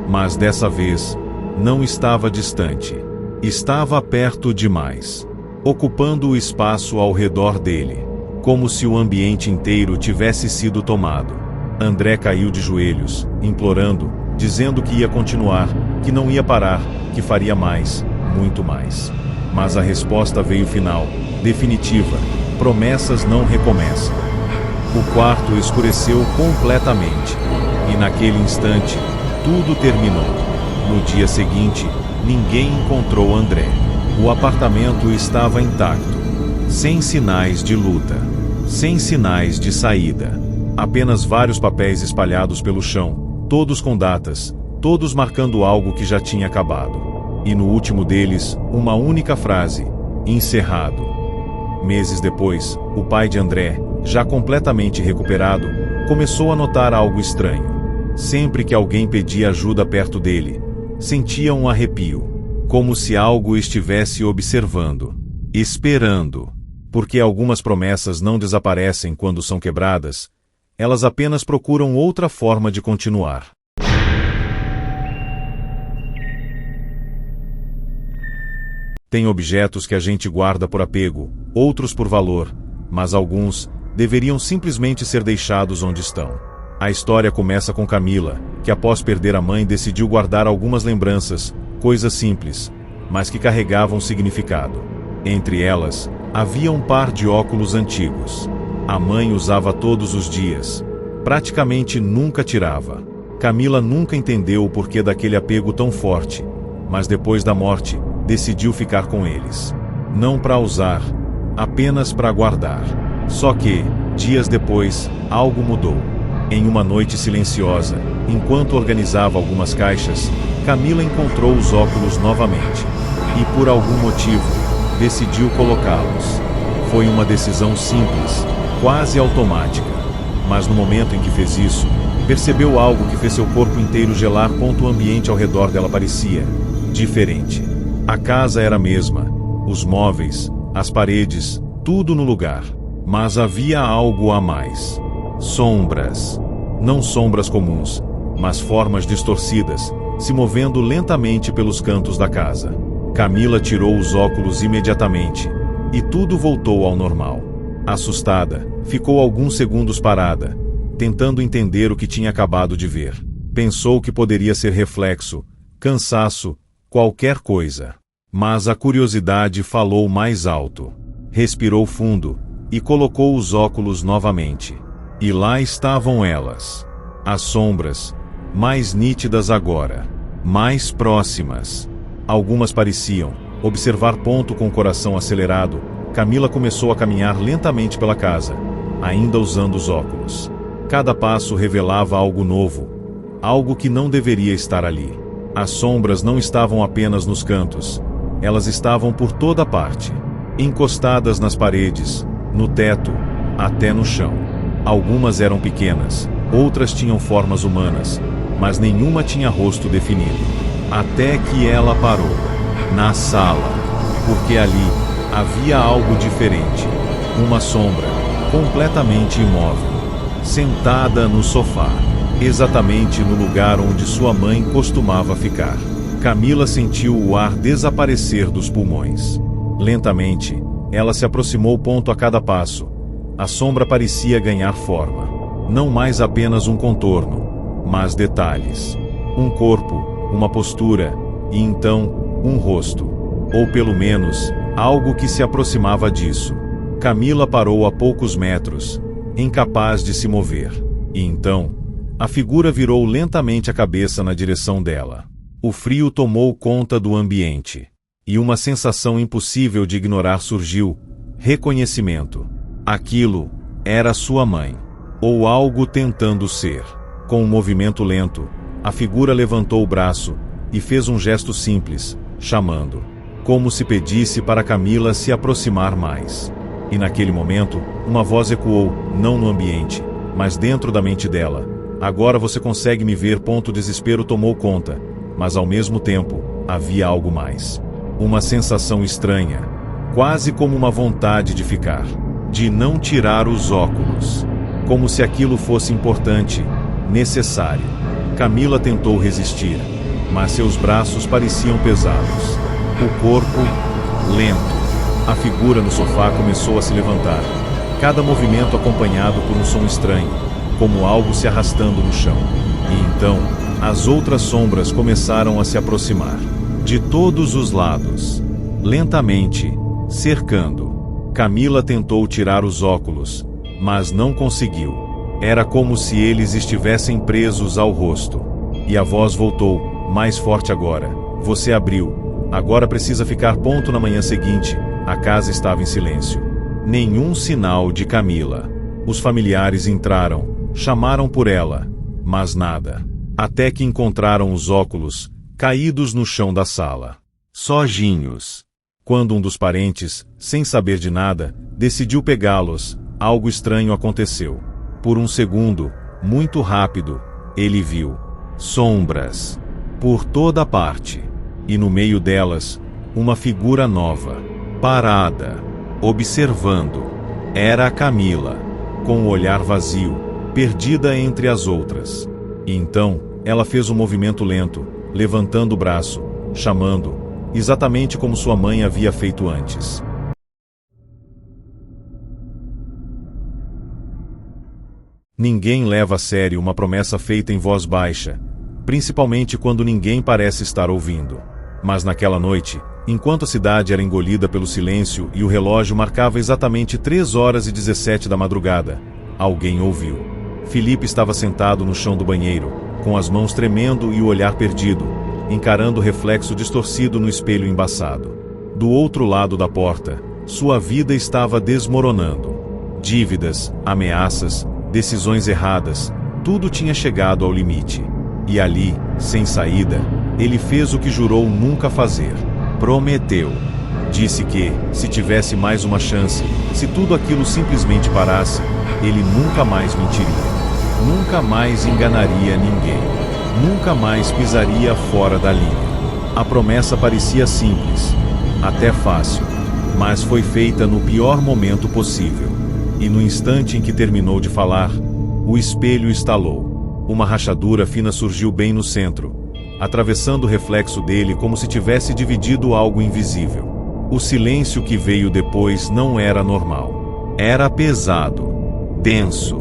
Mas dessa vez, não estava distante. Estava perto demais. Ocupando o espaço ao redor dele. Como se o ambiente inteiro tivesse sido tomado. André caiu de joelhos, implorando, dizendo que ia continuar, que não ia parar, que faria mais, muito mais. Mas a resposta veio final, definitiva, Promessas não recomeçam. O quarto escureceu completamente, e naquele instante, tudo terminou. No dia seguinte, ninguém encontrou André. O apartamento estava intacto, sem sinais de luta, sem sinais de saída. Apenas vários papéis espalhados pelo chão, todos com datas, todos marcando algo que já tinha acabado. E no último deles, uma única frase: encerrado. Meses depois, o pai de André, já completamente recuperado, começou a notar algo estranho. Sempre que alguém pedia ajuda perto dele, sentia um arrepio, como se algo estivesse observando, esperando. Porque algumas promessas não desaparecem quando são quebradas, elas apenas procuram outra forma de continuar. Tem objetos que a gente guarda por apego, outros por valor, mas alguns deveriam simplesmente ser deixados onde estão. A história começa com Camila, que após perder a mãe decidiu guardar algumas lembranças, coisas simples, mas que carregavam significado. Entre elas, havia um par de óculos antigos. A mãe usava todos os dias, praticamente nunca tirava. Camila nunca entendeu o porquê daquele apego tão forte, mas depois da morte, decidiu ficar com eles. Não para usar, apenas para guardar. Só que, dias depois, algo mudou. Em uma noite silenciosa, enquanto organizava algumas caixas, Camila encontrou os óculos novamente. E por algum motivo, decidiu colocá-los. Foi uma decisão simples, quase automática. Mas no momento em que fez isso, percebeu algo que fez seu corpo inteiro gelar. O ambiente ao redor dela parecia diferente. A casa era a mesma, os móveis, as paredes, tudo no lugar. Mas havia algo a mais. Sombras. Não sombras comuns, mas formas distorcidas, se movendo lentamente pelos cantos da casa. Camila tirou os óculos imediatamente, e tudo voltou ao normal. Assustada, ficou alguns segundos parada, tentando entender o que tinha acabado de ver. Pensou que poderia ser reflexo, cansaço, qualquer coisa. Mas a curiosidade falou mais alto. Respirou fundo e colocou os óculos novamente. E lá estavam elas. As sombras, mais nítidas agora, mais próximas. Algumas pareciam observar. Com o coração acelerado, Camila começou a caminhar lentamente pela casa, ainda usando os óculos. Cada passo revelava algo novo, algo que não deveria estar ali. As sombras não estavam apenas nos cantos, elas estavam por toda parte, encostadas nas paredes, no teto, até no chão. Algumas eram pequenas, outras tinham formas humanas, mas nenhuma tinha rosto definido. Até que ela parou, na sala, porque ali havia algo diferente. Uma sombra, completamente imóvel, sentada no sofá, exatamente no lugar onde sua mãe costumava ficar. Camila sentiu o ar desaparecer dos pulmões. Lentamente, ela se aproximou. A cada passo, a sombra parecia ganhar forma. Não mais apenas um contorno, mas detalhes. Um corpo, uma postura, e então, um rosto. Ou pelo menos, algo que se aproximava disso. Camila parou a poucos metros, incapaz de se mover. E então, a figura virou lentamente a cabeça na direção dela. O frio tomou conta do ambiente. E uma sensação impossível de ignorar surgiu: reconhecimento. Aquilo era sua mãe. Ou algo tentando ser. Com um movimento lento, a figura levantou o braço e fez um gesto simples, chamando. Como se pedisse para Camila se aproximar mais. E naquele momento, uma voz ecoou, não no ambiente, mas dentro da mente dela. Agora você consegue me ver. O desespero tomou conta, mas ao mesmo tempo, havia algo mais. Uma sensação estranha, quase como uma vontade de ficar, de não tirar os óculos. Como se aquilo fosse importante, necessário. Camila tentou resistir, mas seus braços pareciam pesados. O corpo, lento. A figura no sofá começou a se levantar, cada movimento acompanhado por um som estranho, como algo se arrastando no chão. E então, as outras sombras começaram a se aproximar, de todos os lados, lentamente, cercando. Camila tentou tirar os óculos, mas não conseguiu. Era como se eles estivessem presos ao rosto. E a voz voltou, mais forte agora. Você abriu. Agora precisa ficar ponto na manhã seguinte. A casa estava em silêncio. Nenhum sinal de Camila. Os familiares entraram, chamaram por ela, mas nada. Até que encontraram os óculos, caídos no chão da sala. Sozinhos. Quando um dos parentes, sem saber de nada, decidiu pegá-los, algo estranho aconteceu. Por um segundo, muito rápido, ele viu sombras por toda parte. E no meio delas, uma figura nova, parada, observando. Era a Camila, com o olhar vazio, perdida entre as outras. E então, ela fez um movimento lento, levantando o braço, chamando, exatamente como sua mãe havia feito antes. Ninguém leva a sério uma promessa feita em voz baixa, principalmente quando ninguém parece estar ouvindo. Mas naquela noite, enquanto a cidade era engolida pelo silêncio e o relógio marcava exatamente 3h17 da madrugada, alguém ouviu. Felipe estava sentado no chão do banheiro, com as mãos tremendo e o olhar perdido, encarando o reflexo distorcido no espelho embaçado. Do outro lado da porta, sua vida estava desmoronando. Dívidas, ameaças, decisões erradas, tudo tinha chegado ao limite. E ali, sem saída, ele fez o que jurou nunca fazer. Prometeu. Disse que, se tivesse mais uma chance, se tudo aquilo simplesmente parasse, ele nunca mais mentiria. Nunca mais enganaria ninguém. Nunca mais pisaria fora da linha. A promessa parecia simples, até fácil, mas foi feita no pior momento possível. E no instante em que terminou de falar, o espelho estalou. Uma rachadura fina surgiu bem no centro, atravessando o reflexo dele como se tivesse dividido algo invisível. O silêncio que veio depois não era normal. Era pesado, denso,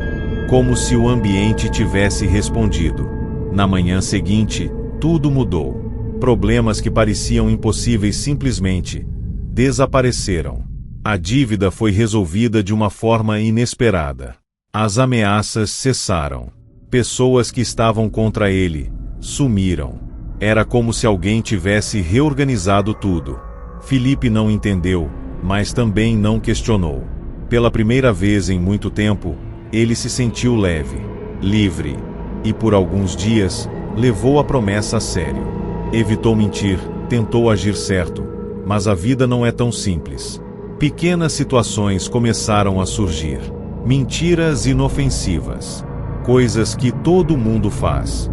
como se o ambiente tivesse respondido. Na manhã seguinte, tudo mudou. Problemas que pareciam impossíveis simplesmente desapareceram. A dívida foi resolvida de uma forma inesperada. As ameaças cessaram. Pessoas que estavam contra ele sumiram. Era como se alguém tivesse reorganizado tudo. Felipe não entendeu, mas também não questionou. Pela primeira vez em muito tempo, ele se sentiu leve, livre, e por alguns dias, levou a promessa a sério. Evitou mentir, tentou agir certo, mas a vida não é tão simples. Pequenas situações começaram a surgir. Mentiras inofensivas. Coisas que todo mundo faz.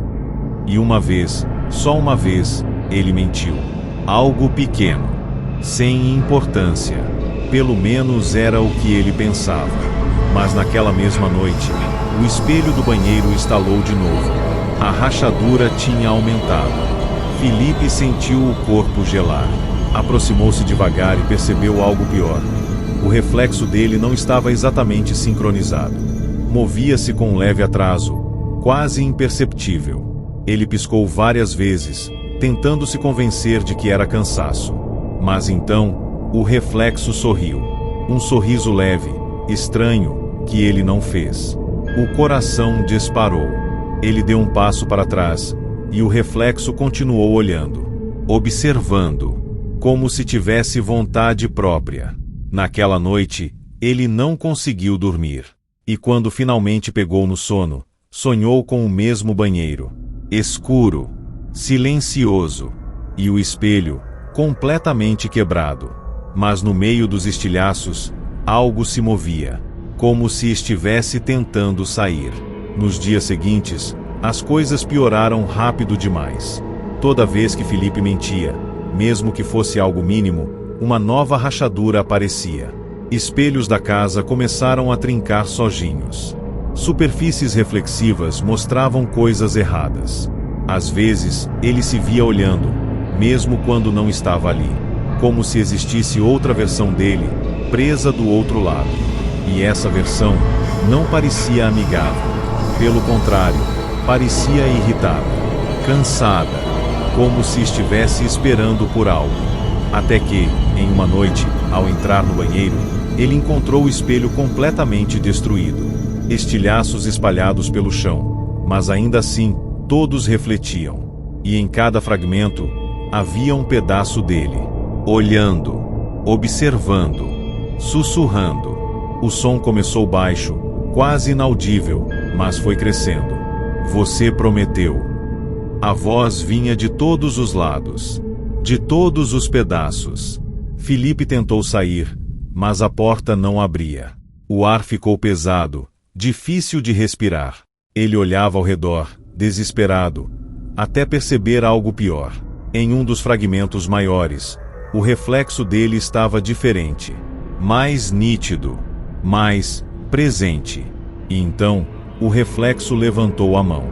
E uma vez, só uma vez, ele mentiu. Algo pequeno, sem importância. Pelo menos era o que ele pensava. Mas naquela mesma noite, o espelho do banheiro estalou de novo. A rachadura tinha aumentado. Felipe sentiu o corpo gelar. Aproximou-se devagar e percebeu algo pior. O reflexo dele não estava exatamente sincronizado. Movia-se com um leve atraso, quase imperceptível. Ele piscou várias vezes, tentando se convencer de que era cansaço. Mas então, o reflexo sorriu. Um sorriso leve, estranho, que ele não fez. O coração disparou. Ele deu um passo para trás, e o reflexo continuou olhando, observando, como se tivesse vontade própria. Naquela noite, ele não conseguiu dormir. E quando finalmente pegou no sono, sonhou com o mesmo banheiro. Escuro, silencioso, e o espelho, completamente quebrado. Mas no meio dos estilhaços, algo se movia, como se estivesse tentando sair. Nos dias seguintes, as coisas pioraram rápido demais. Toda vez que Felipe mentia, mesmo que fosse algo mínimo, uma nova rachadura aparecia. Espelhos da casa começaram a trincar sozinhos. Superfícies reflexivas mostravam coisas erradas. Às vezes, ele se via olhando, mesmo quando não estava ali, como se existisse outra versão dele, presa do outro lado. E essa versão não parecia amigável. Pelo contrário, parecia irritada, cansada, como se estivesse esperando por algo. Até que, em uma noite, ao entrar no banheiro, ele encontrou o espelho completamente destruído. Estilhaços espalhados pelo chão, mas ainda assim, todos refletiam. E em cada fragmento, havia um pedaço dele. Olhando, observando, sussurrando. O som começou baixo, quase inaudível, mas foi crescendo. Você prometeu. A voz vinha de todos os lados, de todos os pedaços. Filipe tentou sair, mas a porta não abria. O ar ficou pesado, difícil de respirar. Ele olhava ao redor, desesperado, até perceber algo pior. Em um dos fragmentos maiores, o reflexo dele estava diferente, mais nítido, mais presente. E então, o reflexo levantou a mão.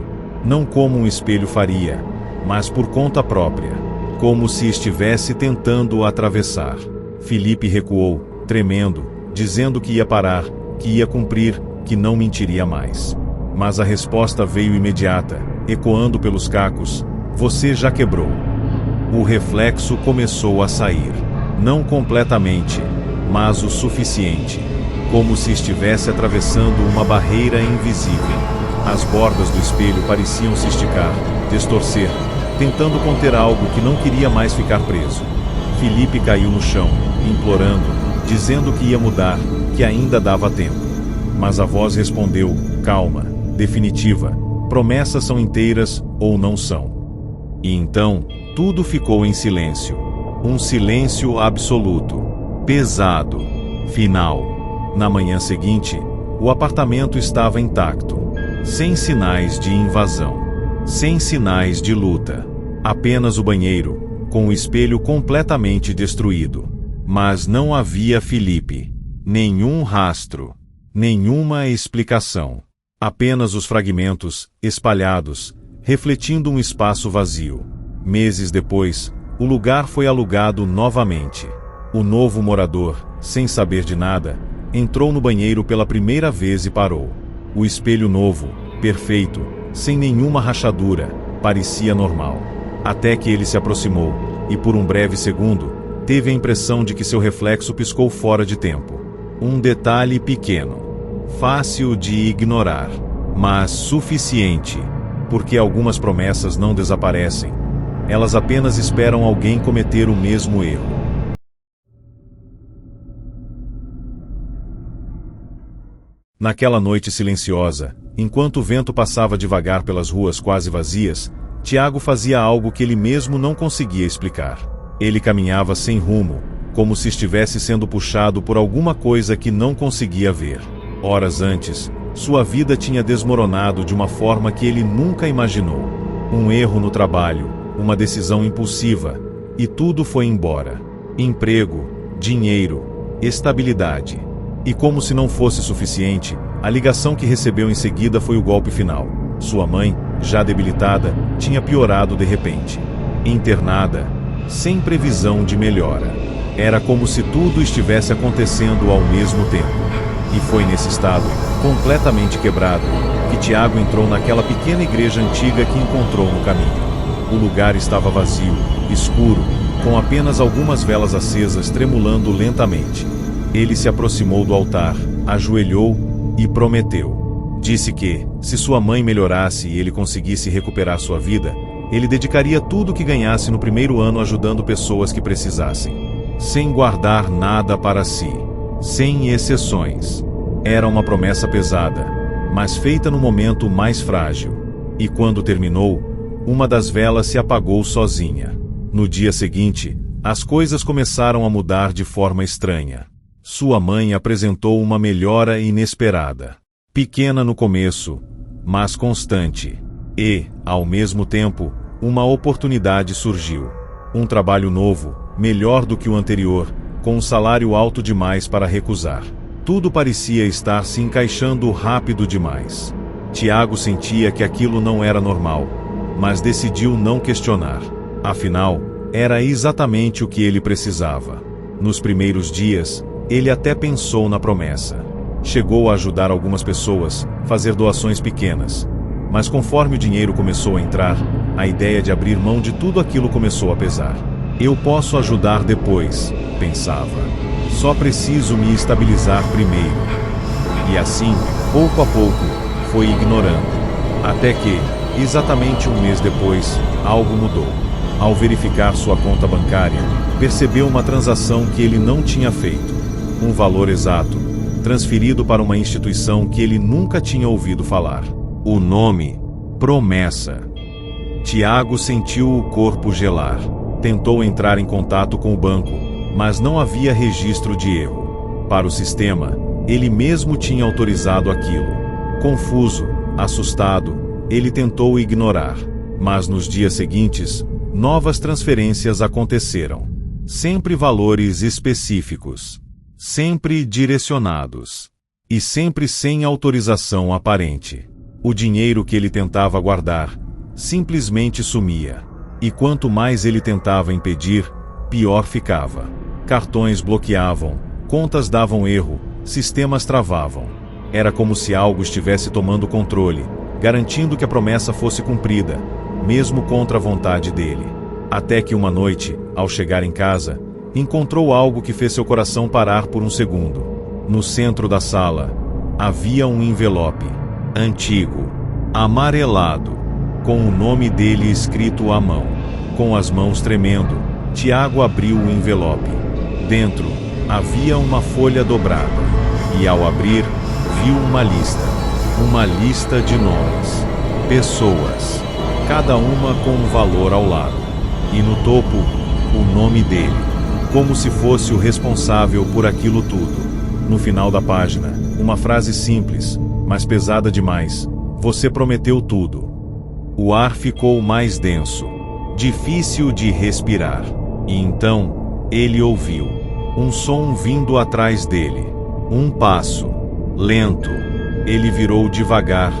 Não como um espelho faria, mas por conta própria, como se estivesse tentando atravessar. Filipe recuou, tremendo, dizendo que ia parar, que ia cumprir, que não mentiria mais. Mas a resposta veio imediata, ecoando pelos cacos: você já quebrou. O reflexo começou a sair. Não completamente, mas o suficiente. Como se estivesse atravessando uma barreira invisível. As bordas do espelho pareciam se esticar, distorcer, tentando conter algo que não queria mais ficar preso. Filipe caiu no chão, implorando, dizendo que ia mudar, que ainda dava tempo. Mas a voz respondeu, calma, definitiva: promessas são inteiras ou não são. E então, tudo ficou em silêncio. Um silêncio absoluto, pesado, final. Na manhã seguinte, o apartamento estava intacto. Sem sinais de invasão. Sem sinais de luta. Apenas o banheiro, com o espelho completamente destruído. Mas não havia Filipe. Nenhum rastro. Nenhuma explicação. Apenas os fragmentos, espalhados, refletindo um espaço vazio. Meses depois, o lugar foi alugado novamente. O novo morador, sem saber de nada, entrou no banheiro pela primeira vez e parou. O espelho novo, perfeito, sem nenhuma rachadura, parecia normal. Até que ele se aproximou, e por um breve segundo, teve a impressão de que seu reflexo piscou fora de tempo. Um detalhe pequeno, fácil de ignorar, mas suficiente, porque algumas promessas não desaparecem. Elas apenas esperam alguém cometer o mesmo erro. Naquela noite silenciosa, enquanto o vento passava devagar pelas ruas quase vazias, Tiago fazia algo que ele mesmo não conseguia explicar. Ele caminhava sem rumo, como se estivesse sendo puxado por alguma coisa que não conseguia ver. Horas antes, sua vida tinha desmoronado de uma forma que ele nunca imaginou. Um erro no trabalho, uma decisão impulsiva, e tudo foi embora. Emprego, dinheiro, estabilidade. E como se não fosse suficiente, a ligação que recebeu em seguida foi o golpe final. Sua mãe, já debilitada, tinha piorado de repente. Internada, sem previsão de melhora. Era como se tudo estivesse acontecendo ao mesmo tempo. E foi nesse estado, completamente quebrado, que Tiago entrou naquela pequena igreja antiga que encontrou no caminho. O lugar estava vazio, escuro, com apenas algumas velas acesas tremulando lentamente. Ele se aproximou do altar, ajoelhou e prometeu. Disse que, se sua mãe melhorasse e ele conseguisse recuperar sua vida, ele dedicaria tudo o que ganhasse no primeiro ano ajudando pessoas que precisassem. Sem guardar nada para si. Sem exceções. Era uma promessa pesada, mas feita no momento mais frágil. E quando terminou, uma das velas se apagou sozinha. No dia seguinte, as coisas começaram a mudar de forma estranha. Sua mãe apresentou uma melhora inesperada. Pequena no começo, mas constante. E, ao mesmo tempo, uma oportunidade surgiu. Um trabalho novo, melhor do que o anterior, com um salário alto demais para recusar. Tudo parecia estar se encaixando rápido demais. Tiago sentia que aquilo não era normal, mas decidiu não questionar. Afinal, era exatamente o que ele precisava. Nos primeiros dias, ele até pensou na promessa. Chegou a ajudar algumas pessoas, fazer doações pequenas. Mas conforme o dinheiro começou a entrar, a ideia de abrir mão de tudo aquilo começou a pesar. Eu posso ajudar depois, pensava. Só preciso me estabilizar primeiro. E assim, pouco a pouco, foi ignorando. Até que, exatamente um mês depois, algo mudou. Ao verificar sua conta bancária, percebeu uma transação que ele não tinha feito. Um valor exato, transferido para uma instituição que ele nunca tinha ouvido falar. O nome: Promessa. Tiago sentiu o corpo gelar. Tentou entrar em contato com o banco, mas não havia registro de erro. Para o sistema, ele mesmo tinha autorizado aquilo. Confuso, assustado, ele tentou ignorar. Mas nos dias seguintes, novas transferências aconteceram. Sempre valores específicos. Sempre direcionados. E sempre sem autorização aparente. O dinheiro que ele tentava guardar simplesmente sumia. E quanto mais ele tentava impedir, pior ficava. Cartões bloqueavam, contas davam erro, sistemas travavam. Era como se algo estivesse tomando controle, garantindo que a promessa fosse cumprida, mesmo contra a vontade dele. Até que uma noite, ao chegar em casa, encontrou algo que fez seu coração parar por um segundo. No centro da sala, havia um envelope, antigo, amarelado, com o nome dele escrito à mão. Com as mãos tremendo, Tiago abriu o envelope. Dentro, havia uma folha dobrada. E ao abrir, viu uma lista. Uma lista de nomes. Pessoas. Cada uma com um valor ao lado. E no topo, o nome dele. Como se fosse o responsável por aquilo tudo. No final da página, uma frase simples, mas pesada demais. Você prometeu tudo. O ar ficou mais denso, difícil de respirar. E então, ele ouviu um som vindo atrás dele. Um passo, lento. Ele virou devagar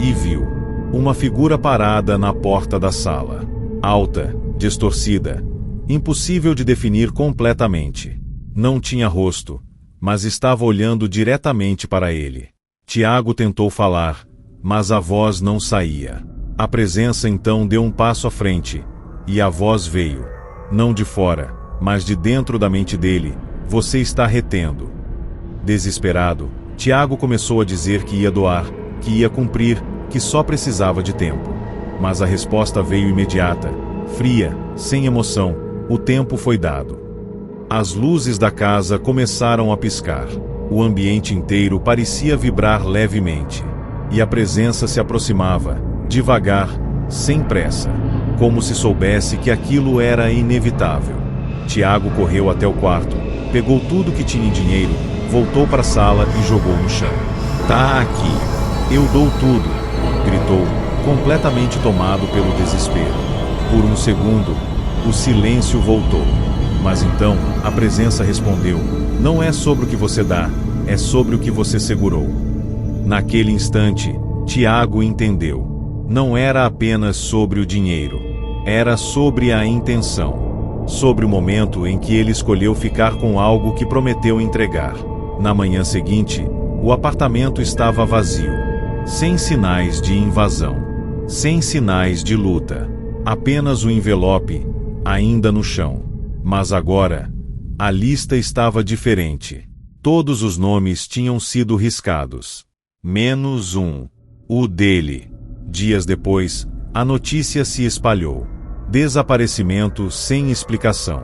e viu uma figura parada na porta da sala. Alta, distorcida, impossível de definir completamente. Não tinha rosto, mas estava olhando diretamente para ele. Tiago tentou falar, mas a voz não saía. A presença então deu um passo à frente, e a voz veio. Não de fora, mas de dentro da mente dele. Você está retendo. Desesperado, Tiago começou a dizer que ia doar, que ia cumprir, que só precisava de tempo. Mas a resposta veio imediata, fria, sem emoção. O tempo foi dado. As luzes da casa começaram a piscar. O ambiente inteiro parecia vibrar levemente. E a presença se aproximava, devagar, sem pressa, como se soubesse que aquilo era inevitável. Tiago correu até o quarto, pegou tudo que tinha em dinheiro, voltou para a sala e jogou no chão. Tá aqui. Eu dou tudo, gritou, completamente tomado pelo desespero. Por um segundo, o silêncio voltou. Mas então, a presença respondeu: não é sobre o que você dá, é sobre o que você segurou. Naquele instante, Tiago entendeu. Não era apenas sobre o dinheiro. Era sobre a intenção. Sobre o momento em que ele escolheu ficar com algo que prometeu entregar. Na manhã seguinte, o apartamento estava vazio. Sem sinais de invasão. Sem sinais de luta. Apenas o envelope, ainda no chão. Mas agora, a lista estava diferente. Todos os nomes tinham sido riscados. Menos um. O dele. Dias depois, a notícia se espalhou. Desaparecimento sem explicação.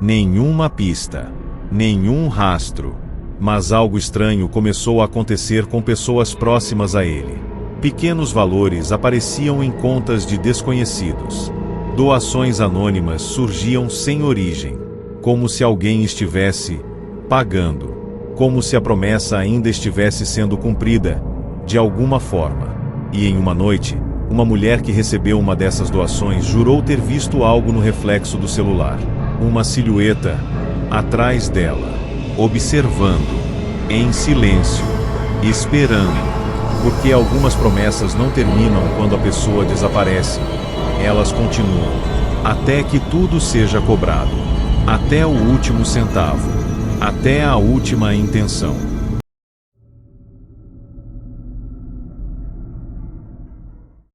Nenhuma pista. Nenhum rastro. Mas algo estranho começou a acontecer com pessoas próximas a ele. Pequenos valores apareciam em contas de desconhecidos. Doações anônimas surgiam sem origem. Como se alguém estivesse pagando. Como se a promessa ainda estivesse sendo cumprida, de alguma forma. E em uma noite, uma mulher que recebeu uma dessas doações jurou ter visto algo no reflexo do celular. Uma silhueta atrás dela, observando, em silêncio, esperando. Porque algumas promessas não terminam quando a pessoa desaparece. Elas continuam, até que tudo seja cobrado. Até o último centavo. Até a última intenção.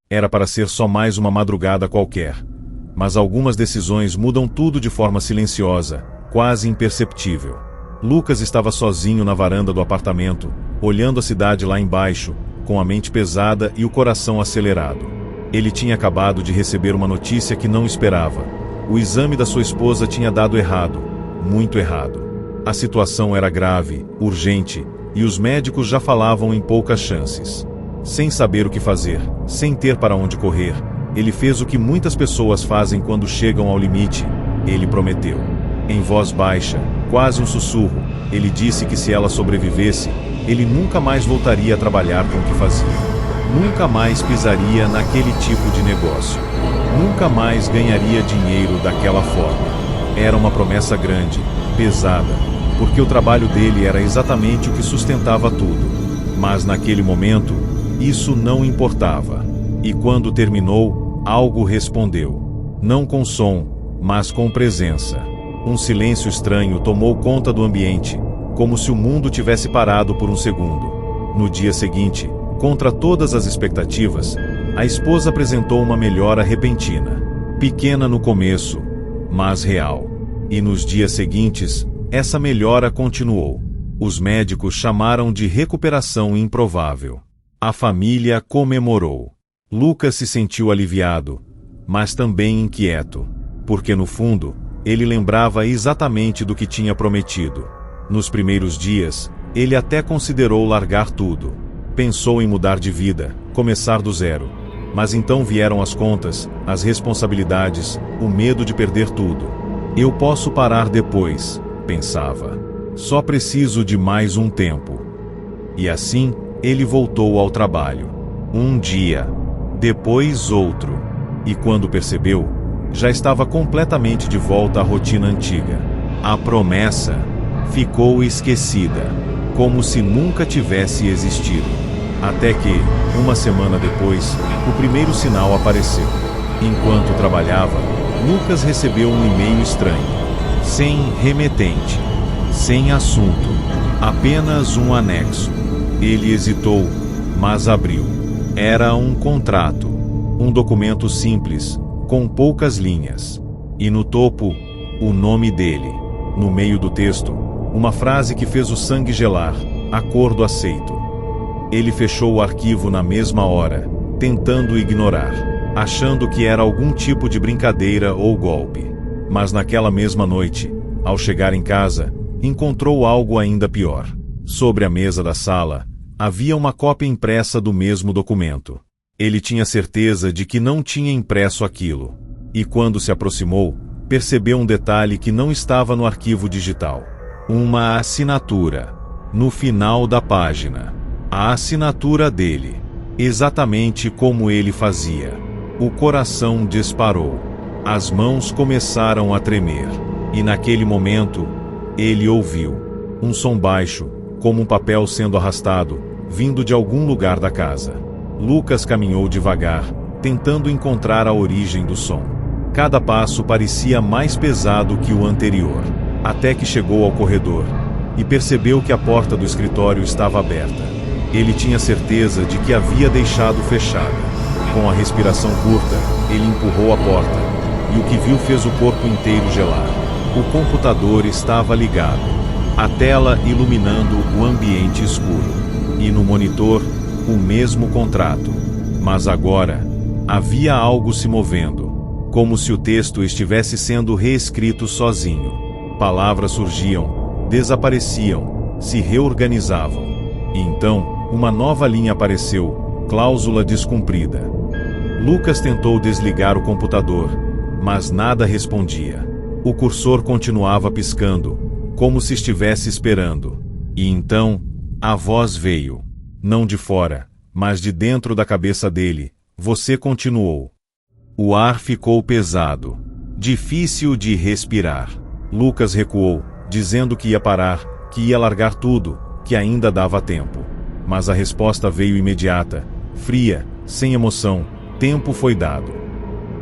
Era para ser só mais uma madrugada qualquer. Mas algumas decisões mudam tudo de forma silenciosa, quase imperceptível. Lucas estava sozinho na varanda do apartamento, olhando a cidade lá embaixo, com a mente pesada e o coração acelerado. Ele tinha acabado de receber uma notícia que não esperava. O exame da sua esposa tinha dado errado, muito errado. A situação era grave, urgente, e os médicos já falavam em poucas chances. Sem saber o que fazer, sem ter para onde correr, ele fez o que muitas pessoas fazem quando chegam ao limite. Ele prometeu. Em voz baixa, quase um sussurro, ele disse que se ela sobrevivesse, ele nunca mais voltaria a trabalhar com o que fazia. Nunca mais pisaria naquele tipo de negócio. Nunca mais ganharia dinheiro daquela forma. Era uma promessa grande, pesada, porque o trabalho dele era exatamente o que sustentava tudo. Mas naquele momento, isso não importava. E quando terminou, algo respondeu. Não com som, mas com presença. Um silêncio estranho tomou conta do ambiente, como se o mundo tivesse parado por um segundo. No dia seguinte, contra todas as expectativas, a esposa apresentou uma melhora repentina. Pequena no começo, mas real. E nos dias seguintes, essa melhora continuou. Os médicos chamaram de recuperação improvável. A família comemorou. Lucas se sentiu aliviado, mas também inquieto, porque no fundo, ele lembrava exatamente do que tinha prometido. Nos primeiros dias, ele até considerou largar tudo. Pensou em mudar de vida, começar do zero. Mas então vieram as contas, as responsabilidades, o medo de perder tudo. Eu posso parar depois, pensava. Só preciso de mais um tempo. E assim, ele voltou ao trabalho. Um dia, depois outro. E quando percebeu, já estava completamente de volta à rotina antiga. A promessa ficou esquecida, como se nunca tivesse existido. Até que, uma semana depois, o primeiro sinal apareceu. Enquanto trabalhava, Lucas recebeu um e-mail estranho. Sem remetente, sem assunto, apenas um anexo. Ele hesitou, mas abriu. Era um contrato, um documento simples, com poucas linhas. E no topo, o nome dele. No meio do texto, uma frase que fez o sangue gelar: acordo aceito. Ele fechou o arquivo na mesma hora, tentando ignorar, achando que era algum tipo de brincadeira ou golpe. Mas naquela mesma noite, ao chegar em casa, encontrou algo ainda pior. Sobre a mesa da sala, havia uma cópia impressa do mesmo documento. Ele tinha certeza de que não tinha impresso aquilo. E quando se aproximou, percebeu um detalhe que não estava no arquivo digital. Uma assinatura. No final da página. A assinatura dele. Exatamente como ele fazia. O coração disparou. As mãos começaram a tremer. E naquele momento, ele ouviu um som baixo, como um papel sendo arrastado, vindo de algum lugar da casa. Lucas caminhou devagar, tentando encontrar a origem do som. Cada passo parecia mais pesado que o anterior, até que chegou ao corredor, e percebeu que a porta do escritório estava aberta. Ele tinha certeza de que havia deixado fechada. Com a respiração curta, ele empurrou a porta, e o que viu fez o corpo inteiro gelar. O computador estava ligado, a tela iluminando o ambiente escuro. E no monitor, o mesmo contrato. Mas agora, havia algo se movendo, como se o texto estivesse sendo reescrito sozinho. Palavras surgiam, desapareciam, se reorganizavam. E então, uma nova linha apareceu, cláusula descumprida. Lucas tentou desligar o computador, mas nada respondia. O cursor continuava piscando, como se estivesse esperando. E então, a voz veio. Não de fora, mas de dentro da cabeça dele. Você continuou. O ar ficou pesado. Difícil de respirar. Lucas recuou, dizendo que ia parar, que ia largar tudo, que ainda dava tempo. Mas a resposta veio imediata, fria, sem emoção. Tempo foi dado.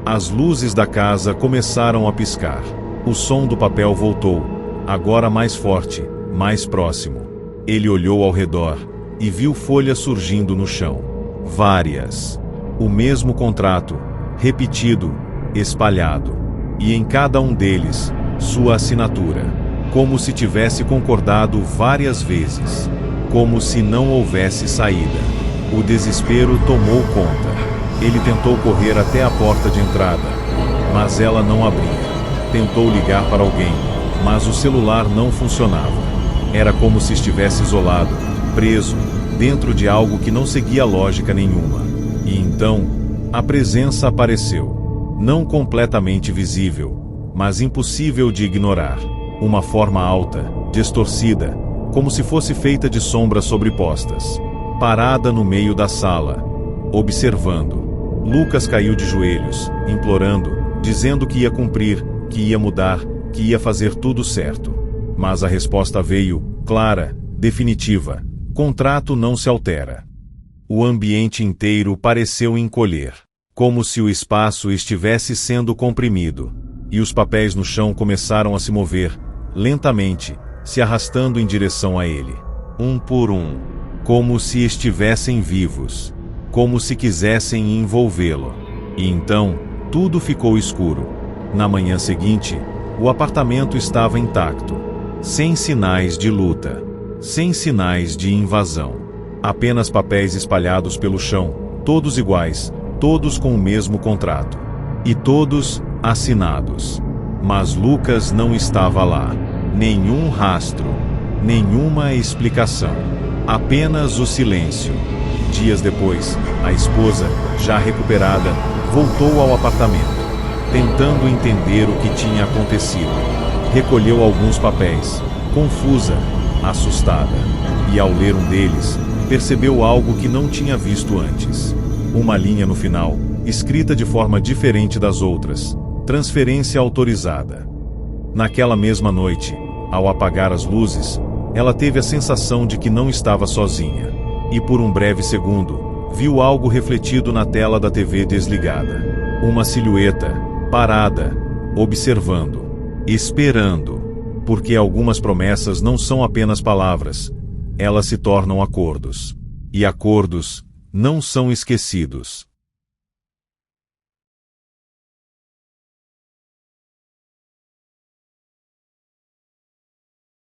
As luzes da casa começaram a piscar. O som do papel voltou, agora mais forte, mais próximo. Ele olhou ao redor e viu folhas surgindo no chão. Várias. O mesmo contrato, repetido, espalhado. E em cada um deles, sua assinatura. Como se tivesse concordado várias vezes. Como se não houvesse saída. O desespero tomou conta. Ele tentou correr até a porta de entrada, mas ela não abria. Tentou ligar para alguém, mas o celular não funcionava. Era como se estivesse isolado, preso, dentro de algo que não seguia lógica nenhuma. E então, a presença apareceu. Não completamente visível, mas impossível de ignorar. Uma forma alta, distorcida, como se fosse feita de sombras sobrepostas. Parada no meio da sala, observando. Lucas caiu de joelhos, implorando, dizendo que ia cumprir, que ia mudar, que ia fazer tudo certo. Mas a resposta veio, clara, definitiva: contrato não se altera. O ambiente inteiro pareceu encolher, como se o espaço estivesse sendo comprimido. E os papéis no chão começaram a se mover, lentamente, se arrastando em direção a ele. Um por um, como se estivessem vivos. Como se quisessem envolvê-lo. E então, tudo ficou escuro. Na manhã seguinte, o apartamento estava intacto. Sem sinais de luta. Sem sinais de invasão. Apenas papéis espalhados pelo chão, todos iguais, todos com o mesmo contrato. E todos assinados. Mas Lucas não estava lá. Nenhum rastro. Nenhuma explicação. Apenas o silêncio. Dias depois, a esposa, já recuperada, voltou ao apartamento, tentando entender o que tinha acontecido. Recolheu alguns papéis, confusa, assustada, e ao ler um deles, percebeu algo que não tinha visto antes. Uma linha no final, escrita de forma diferente das outras: transferência autorizada. Naquela mesma noite, ao apagar as luzes, ela teve a sensação de que não estava sozinha. E por um breve segundo, viu algo refletido na tela da TV desligada. Uma silhueta, parada, observando, esperando. Porque algumas promessas não são apenas palavras, elas se tornam acordos. E acordos não são esquecidos.